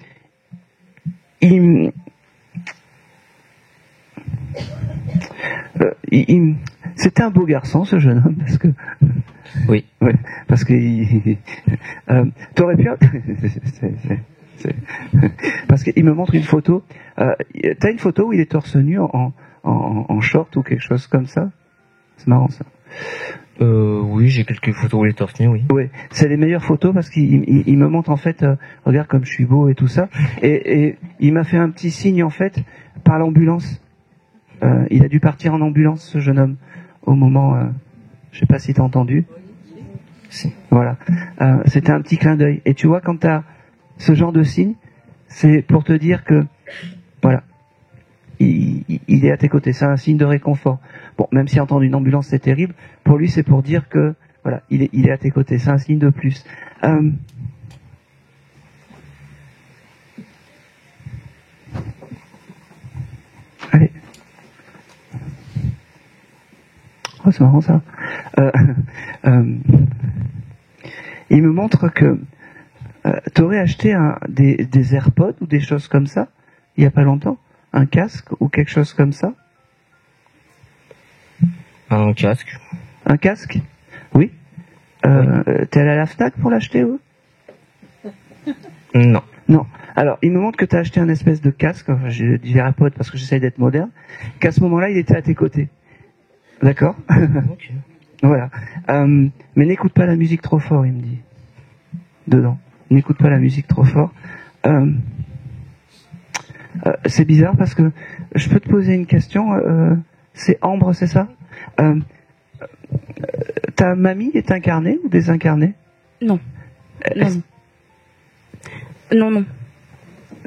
Speaker 2: c'était un beau garçon, ce jeune homme, parce que
Speaker 9: Oui.
Speaker 2: ouais, parce que t'aurais pu parce qu'il me montre une photo. T'as une photo où il est torse nu en short ou quelque chose comme ça? C'est marrant ça.
Speaker 9: Oui, j'ai quelques photos où il est torse nu, oui.
Speaker 2: Oui, c'est les meilleures photos parce qu'il me montre en fait, regarde comme je suis beau et tout ça. Et il m'a fait un petit signe en fait par l'ambulance. Il a dû partir en ambulance, ce jeune homme, au moment, je sais pas si t'as entendu. Si. Voilà. C'était un petit clin d'œil. Et tu vois, quand t'as ce genre de signe, c'est pour te dire que, voilà, il est à tes côtés. C'est un signe de réconfort. Bon, même si entendre une ambulance c'est terrible, pour lui c'est pour dire que, voilà, il est à tes côtés. C'est un signe de plus. Allez. Oh, c'est marrant ça. Il me montre que tu aurais acheté des AirPods ou des choses comme ça il n'y a pas longtemps, un casque ou quelque chose comme ça.
Speaker 9: Un casque.
Speaker 2: Un casque? Oui. T'es allé à la Fnac pour l'acheter, ou?
Speaker 9: Non.
Speaker 2: Non. Alors, il me montre que tu as acheté un espèce de casque, enfin, j'ai dit AirPods parce que j'essaye d'être moderne, qu'à ce moment-là, il était à tes côtés. D'accord?
Speaker 9: Ok.
Speaker 2: Voilà. Mais n'écoute pas la musique trop fort, il me dit. Dedans. N'écoute pas la musique trop fort. C'est bizarre parce que je peux te poser une question. C'est Ambre, c'est ça? Ta mamie est incarnée ou désincarnée?
Speaker 7: Non. Non.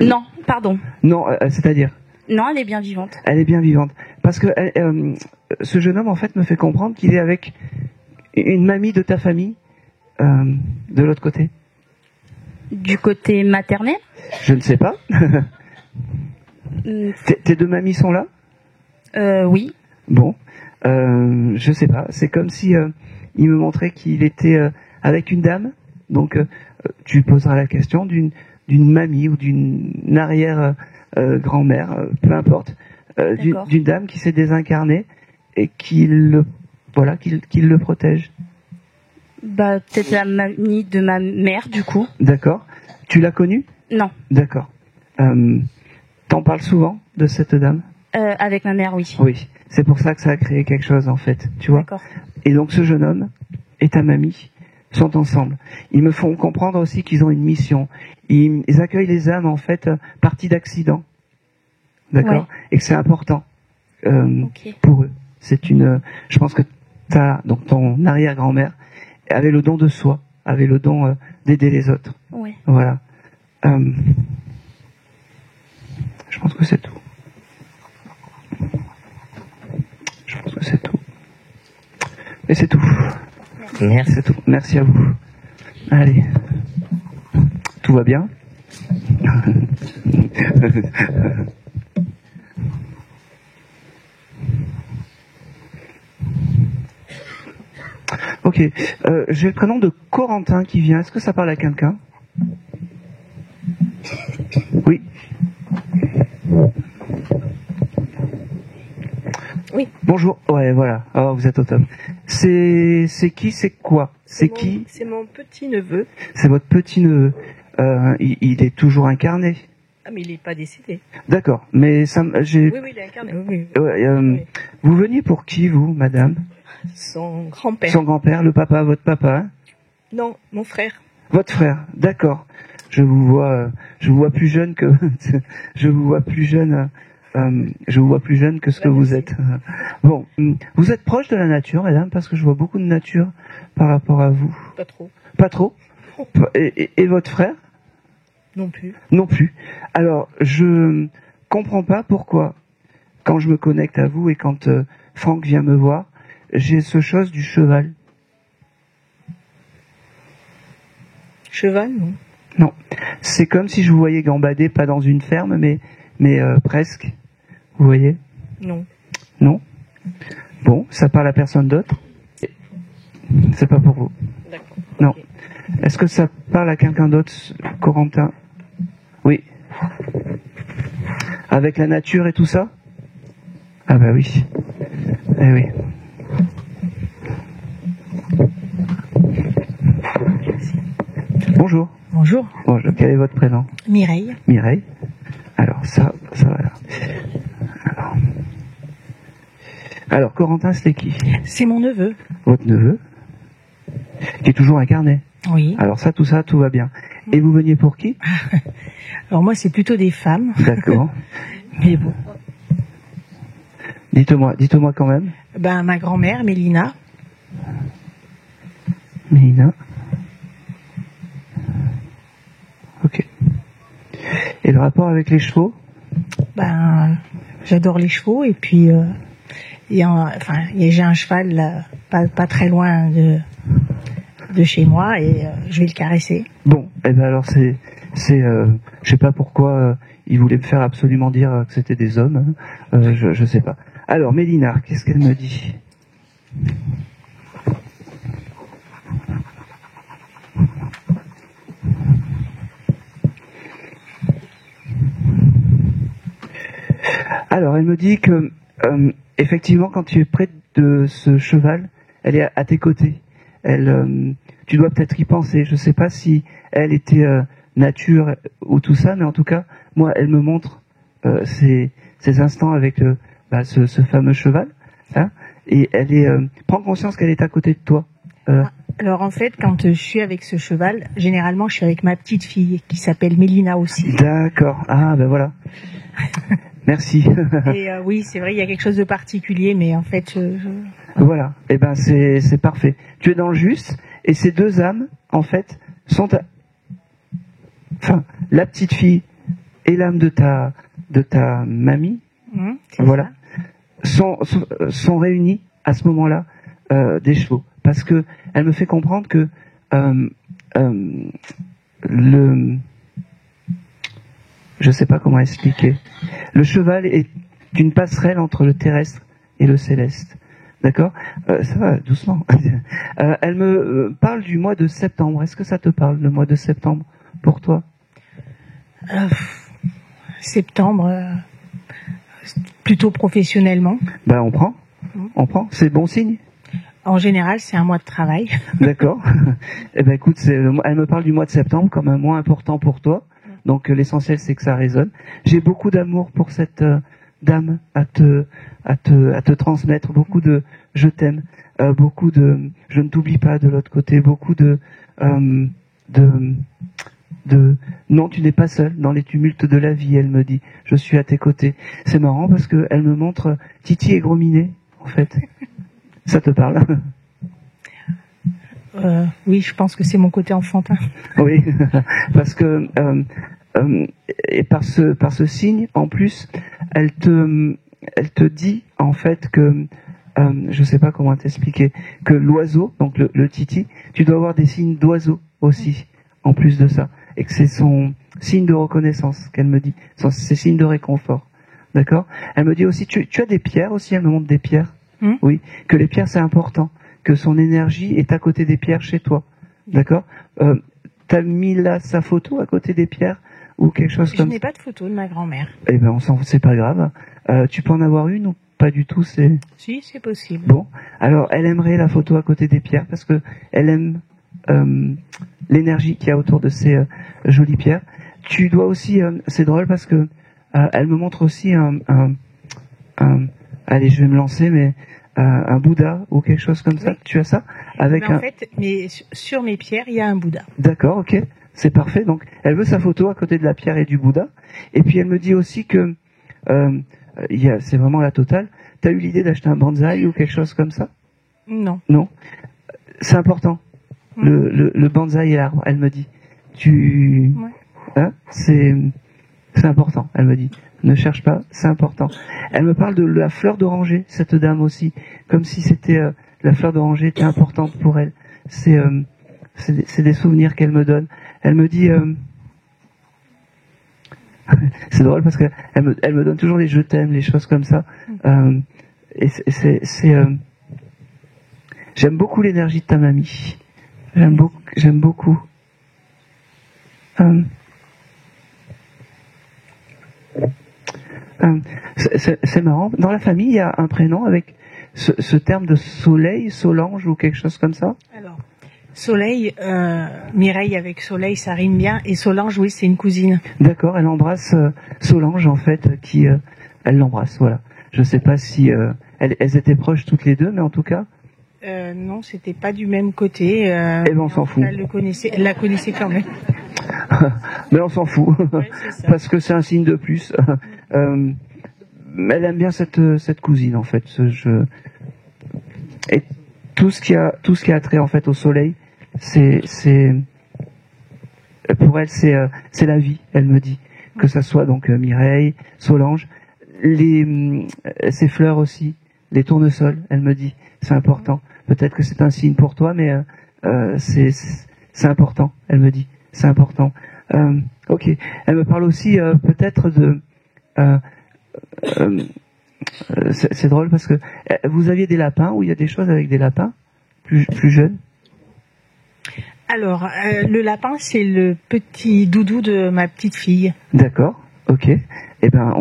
Speaker 7: Non, pardon.
Speaker 2: Non, c'est-à-dire?
Speaker 7: Non, elle est bien vivante.
Speaker 2: Elle est bien vivante. Parce que ce jeune homme, en fait, me fait comprendre qu'il est avec une mamie de ta famille, de l'autre côté.
Speaker 7: Du côté maternel?
Speaker 2: Je ne sais pas. Tes deux mamies sont là?
Speaker 7: Oui.
Speaker 2: Bon. Je sais pas. C'est comme si il me montrait qu'il était avec une dame. Donc, tu poseras la question d'une mamie ou d'une arrière grand-mère, peu importe, d'une dame qui s'est désincarnée et qui le protège.
Speaker 7: Bah, peut-être la mamie de ma mère, du coup.
Speaker 2: D'accord. Tu l'as connue?
Speaker 7: Non.
Speaker 2: D'accord. T'en parles souvent de cette dame?
Speaker 7: Avec ma mère, oui.
Speaker 2: Oui. C'est pour ça que ça a créé quelque chose, en fait. Tu vois?
Speaker 7: D'accord.
Speaker 2: Et donc, ce jeune homme et ta mamie sont ensemble. Ils me font comprendre aussi qu'ils ont une mission. Ils accueillent les âmes, en fait, parties d'accidents. D'accord?
Speaker 7: Ouais.
Speaker 2: Et que c'est important
Speaker 7: Ok.
Speaker 2: pour eux. C'est je pense que donc ton arrière-grand-mère avait le don de soi avait le don d'aider les autres.
Speaker 7: Ouais.
Speaker 2: Voilà. Je pense que c'est tout. Je pense que c'est tout. Et c'est tout.
Speaker 9: Merci.
Speaker 2: C'est tout. Merci à vous. Allez. Tout va bien? Ok. J'ai le prénom de Corentin qui vient. Est-ce que ça parle à quelqu'un? Oui.
Speaker 3: Oui.
Speaker 2: Bonjour. Ouais, voilà. Oh, vous êtes au top. C'est qui? C'est quoi? C'est qui?
Speaker 3: C'est mon petit-neveu.
Speaker 2: C'est votre petit-neveu. Il est toujours incarné.
Speaker 3: Ah, mais il n'est pas décédé.
Speaker 2: D'accord. Mais ça, j'ai.
Speaker 3: Oui, il est incarné. Oui.
Speaker 2: Ouais,
Speaker 3: Oui.
Speaker 2: Vous veniez pour qui, vous, madame?
Speaker 3: Son grand-père.
Speaker 2: Son grand-père, le papa, votre papa, hein?
Speaker 3: Non, mon frère.
Speaker 2: Votre frère. D'accord. Je vous vois plus jeune que, je vous vois plus jeune que ce que vous êtes. Bon. Vous êtes proche de la nature, madame, parce que je vois beaucoup de nature par rapport à vous.
Speaker 3: Pas trop.
Speaker 2: Pas trop? Et votre frère?
Speaker 3: Non plus.
Speaker 2: Non plus. Alors, je comprends pas pourquoi, quand je me connecte à vous et quand Franck vient me voir, j'ai ce chose du cheval.
Speaker 3: Cheval, non.
Speaker 2: Non. C'est comme si je vous voyais gambader, pas dans une ferme, mais presque. Vous voyez?
Speaker 3: Non.
Speaker 2: Non? Bon, ça parle à personne d'autre? C'est pas pour vous.
Speaker 3: D'accord.
Speaker 2: Non.
Speaker 3: Ok.
Speaker 2: Est-ce que ça parle à quelqu'un d'autre, Corentin? Oui. Avec la nature et tout ça? Ah bah oui. Eh oui. Bonjour.
Speaker 5: Bonjour,
Speaker 2: Bonjour. Quel est votre prénom?
Speaker 5: Mireille.
Speaker 2: Mireille. Alors ça va là. Alors Corentin, c'était qui?
Speaker 5: C'est mon neveu.
Speaker 2: Votre neveu? Qui est toujours incarné.
Speaker 5: Oui.
Speaker 2: Alors ça, tout va bien. Et vous veniez pour qui?
Speaker 5: Alors moi, c'est plutôt des femmes.
Speaker 2: D'accord.
Speaker 5: Mais bon.
Speaker 2: Dites-moi quand même.
Speaker 5: Ben, ma grand-mère, Mélina.
Speaker 2: Mélina. Ok. Et le rapport avec les chevaux?
Speaker 5: Ben, j'adore les chevaux et puis j'ai un cheval là, pas très loin de chez moi et je vais le caresser.
Speaker 2: Bon, et ben alors je sais pas pourquoi il voulait me faire absolument dire que c'était des hommes. Je sais pas. Alors Mélina, qu'est-ce qu'elle me dit? Alors elle me dit que effectivement quand tu es près de ce cheval, elle est à tes côtés. Tu dois peut-être y penser. Je sais pas si elle était nature ou tout ça, mais en tout cas, moi, elle me montre ces instants avec ce fameux cheval, hein, et elle prend conscience qu'elle est à côté de toi.
Speaker 5: Alors en fait, quand je suis avec ce cheval, généralement, je suis avec ma petite fille qui s'appelle Mélina aussi.
Speaker 2: D'accord. Ah ben voilà. Merci.
Speaker 5: Et oui, c'est vrai, il y a quelque chose de particulier, mais en fait,
Speaker 2: Voilà. Eh ben c'est parfait. Tu es dans le juste, et ces deux âmes, en fait, sont, enfin, la petite fille et l'âme de ta mamie, voilà, sont réunies à ce moment-là des chevaux, parce que elle me fait comprendre que je sais pas comment expliquer. Le cheval est une passerelle entre le terrestre et le céleste. D'accord? Ça va, doucement. Elle me parle du mois de septembre. Est-ce que ça te parle, le mois de septembre, pour toi?
Speaker 5: Septembre, plutôt professionnellement.
Speaker 2: Ben, on prend. On prend. C'est bon signe?
Speaker 5: En général, c'est un mois de travail.
Speaker 2: D'accord. Eh ben, écoute, elle me parle du mois de septembre comme un mois important pour toi. Donc, l'essentiel, c'est que ça résonne. J'ai beaucoup d'amour pour cette dame à te transmettre, beaucoup de je t'aime, beaucoup de je ne t'oublie pas de l'autre côté, beaucoup de non, tu n'es pas seul dans les tumultes de la vie, elle me dit, je suis à tes côtés. C'est marrant parce que elle me montre Titi et Gros Minet, en fait. Ça te parle?
Speaker 5: Oui, je pense que c'est mon côté enfantin.
Speaker 2: Oui, parce que et par ce signe, en plus, elle te dit en fait que je sais pas comment t'expliquer, que l'oiseau, donc le titi, tu dois avoir des signes d'oiseau aussi, en plus de ça, et que c'est son signe de reconnaissance qu'elle me dit, c'est signe de réconfort, d'accord. Elle me dit aussi, tu as des pierres aussi, elle me montre des pierres, oui, que les pierres c'est important, que son énergie est à côté des pierres chez toi, d'accord. T'as mis là sa photo à côté des pierres ou quelque chose comme ça?
Speaker 5: Je n'ai pas de photo de ma grand-mère.
Speaker 2: Eh ben on s'en fout, c'est pas grave. Tu peux en avoir une ou pas du tout? C'est
Speaker 5: Si, c'est possible.
Speaker 2: bon. Alors elle aimerait la photo à côté des pierres parce que elle aime l'énergie qu'il y a autour de ces jolies pierres. Tu dois aussi, c'est drôle parce que elle me montre aussi allez, je vais me lancer, mais un Bouddha ou quelque chose comme ça. Tu as ça avec
Speaker 5: en fait, mais sur mes pierres, il y a un Bouddha.
Speaker 2: D'accord, ok, c'est parfait. Donc, elle veut sa photo à côté de la pierre et du Bouddha. Et puis, elle me dit aussi que c'est vraiment la totale. T'as eu l'idée d'acheter un bonsaï ou quelque chose comme ça?
Speaker 5: Non.
Speaker 2: Non. C'est important. Le bonsaï et l'arbre. Elle me dit. Hein, c'est important. Elle me dit. Ne cherche pas, c'est important. Elle me parle de la fleur d'oranger, cette dame aussi, comme si c'était la fleur d'oranger était importante pour elle. C'est des souvenirs qu'elle me donne. Elle me dit, c'est drôle parce que elle me donne toujours les je t'aime, les choses comme ça. Et j'aime beaucoup l'énergie de ta mamie. J'aime beaucoup. C'est marrant. Dans la famille, il y a un prénom avec ce terme de soleil, Solange ou quelque chose comme ça.
Speaker 5: Alors, Soleil, Mireille avec Soleil, ça rime bien. Et Solange, oui, c'est une cousine.
Speaker 2: D'accord, elle embrasse Solange en fait, elle l'embrasse. Voilà. Je sais pas si elles étaient proches toutes les deux, mais en tout cas.
Speaker 5: Non, c'était pas du même côté.
Speaker 2: Eh ben on s'en fout.
Speaker 5: Elle la connaissait quand même.
Speaker 2: Mais on s'en fout, ouais, parce que c'est un signe de plus. Elle aime bien cette cousine en fait. Et tout ce qui a trait en fait au soleil, c'est pour elle c'est la vie. Elle me dit que ça soit donc Mireille, Solange, ces fleurs aussi, les tournesols. Elle me dit c'est important. Peut-être que c'est un signe pour toi, mais c'est important. Elle me dit c'est important. Ok. Elle me parle aussi peut-être de. C'est drôle parce que vous aviez des lapins ou il y a des choses avec des lapins plus jeunes.
Speaker 5: Alors le lapin c'est le petit doudou de ma petite fille.
Speaker 2: D'accord. Ok. Eh ben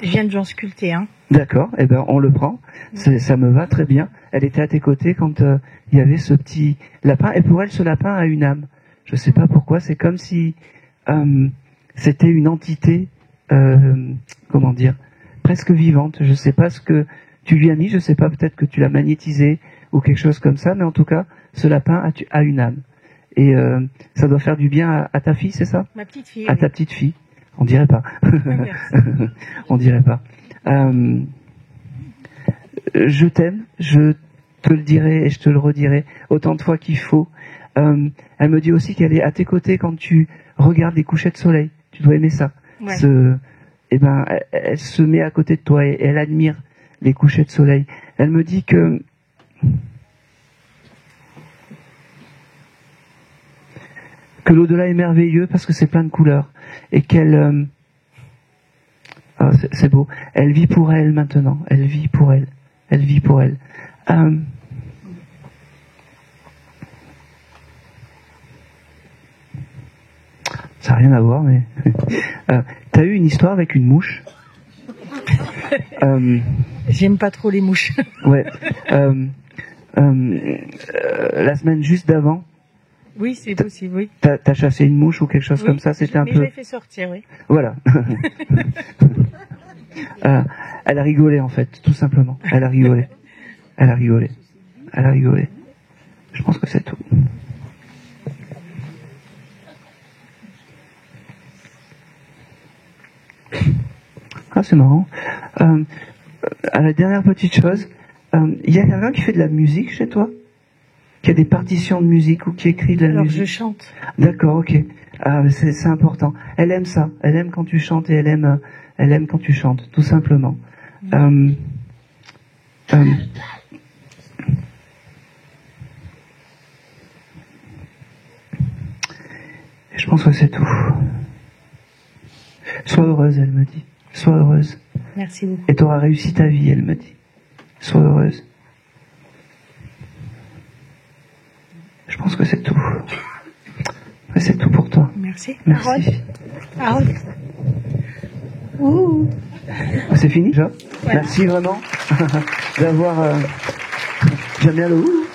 Speaker 5: Je viens de lui en sculpter un.
Speaker 2: D'accord. Eh ben on le prend. Ça me va très bien. Elle était à tes côtés quand il y avait ce petit lapin et pour elle ce lapin a une âme. Je sais pas pourquoi, c'est comme si c'était une entité, comment dire, presque vivante. Je sais pas ce que tu lui as mis, je sais pas, peut-être que tu l'as magnétisé ou quelque chose comme ça, mais en tout cas, ce lapin a une âme. Et ça doit faire du bien à ta fille, c'est ça?
Speaker 5: Ma petite fille.
Speaker 2: À ta petite fille. On dirait pas. On dirait pas. Je t'aime, je te le dirai et je te le redirai autant de fois qu'il faut. Elle me dit aussi qu'elle est à tes côtés quand tu regardes les couchers de soleil. Tu dois aimer ça.
Speaker 5: Ouais.
Speaker 2: Elle se met à côté de toi et elle admire les couchers de soleil. Elle me dit que l'au-delà est merveilleux parce que c'est plein de couleurs et qu'elle c'est beau. Elle vit pour elle maintenant. Elle vit pour elle. Elle vit pour elle. Ça n'a rien à voir, mais t'as eu une histoire avec une mouche?
Speaker 5: J'aime pas trop les mouches.
Speaker 2: Ouais. La semaine juste d'avant.
Speaker 5: Oui, c'est possible, oui.
Speaker 2: T'as chassé une mouche ou quelque chose comme ça, c'était un peu.
Speaker 5: Mais je l'ai fait sortir, oui.
Speaker 2: Voilà. Elle a rigolé en fait, tout simplement. Elle a rigolé. Elle a rigolé. Elle a rigolé. Je pense que c'est tout. Ah, c'est marrant. À la dernière petite chose, il y a quelqu'un qui fait de la musique chez toi? qui a des partitions de musique ou qui écrit de la
Speaker 5: Alors
Speaker 2: musique?
Speaker 5: je chante.
Speaker 2: D'accord, ok. Ah, c'est important. Elle aime ça. Elle aime quand tu chantes et elle aime quand tu chantes, tout simplement. Je pense que c'est tout. Sois heureuse, elle me dit. Sois heureuse.
Speaker 5: Merci beaucoup.
Speaker 2: Et tu auras réussi ta vie, elle me dit. Sois heureuse. Je pense que c'est tout. Ouais, c'est tout pour toi.
Speaker 5: Merci.
Speaker 2: Merci.
Speaker 5: Harold. Ouh.
Speaker 2: C'est fini déjà? Merci vraiment d'avoir... J'aime bien le ouh.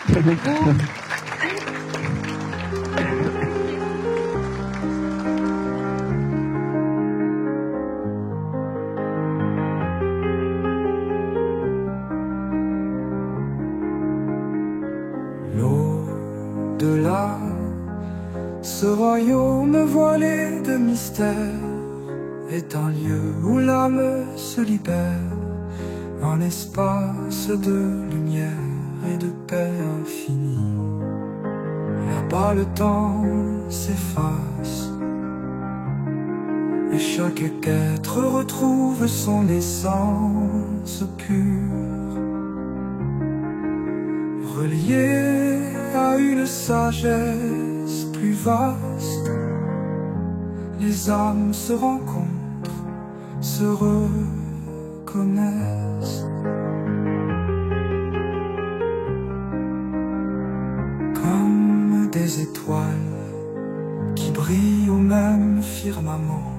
Speaker 1: L'au-delà, ce royaume voilé de mystère, est un lieu où l'âme se libère, un espace de lumière et de paix infinie. Là-bas le temps s'efface et chaque être retrouve son essence pure, relié à une sagesse plus vaste. Les âmes se rencontrent, se reconnaissent, comme des étoiles qui brillent au même firmament.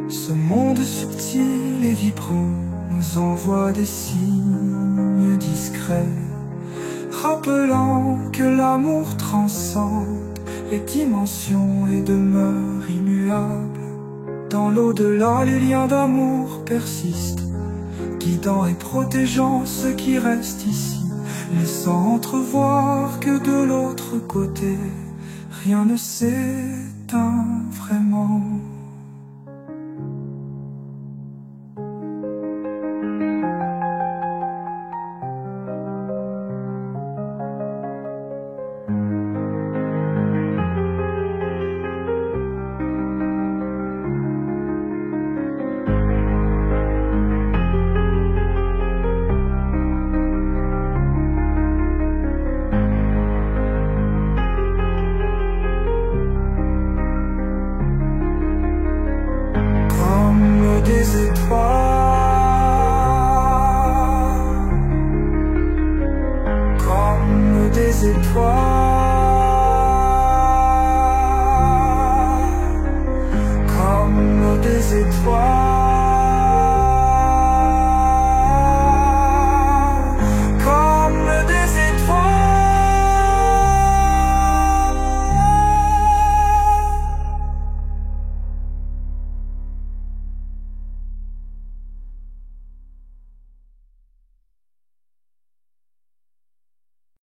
Speaker 1: Ce monde subtil et vibrant nous envoie des signes discrets, rappelant que l'amour transcende les dimensions et demeure immuable. Dans l'au-delà, les liens d'amour persistent, guidant et protégeant ceux qui restent ici, laissant entrevoir que de l'autre côté, rien ne s'éteint vraiment.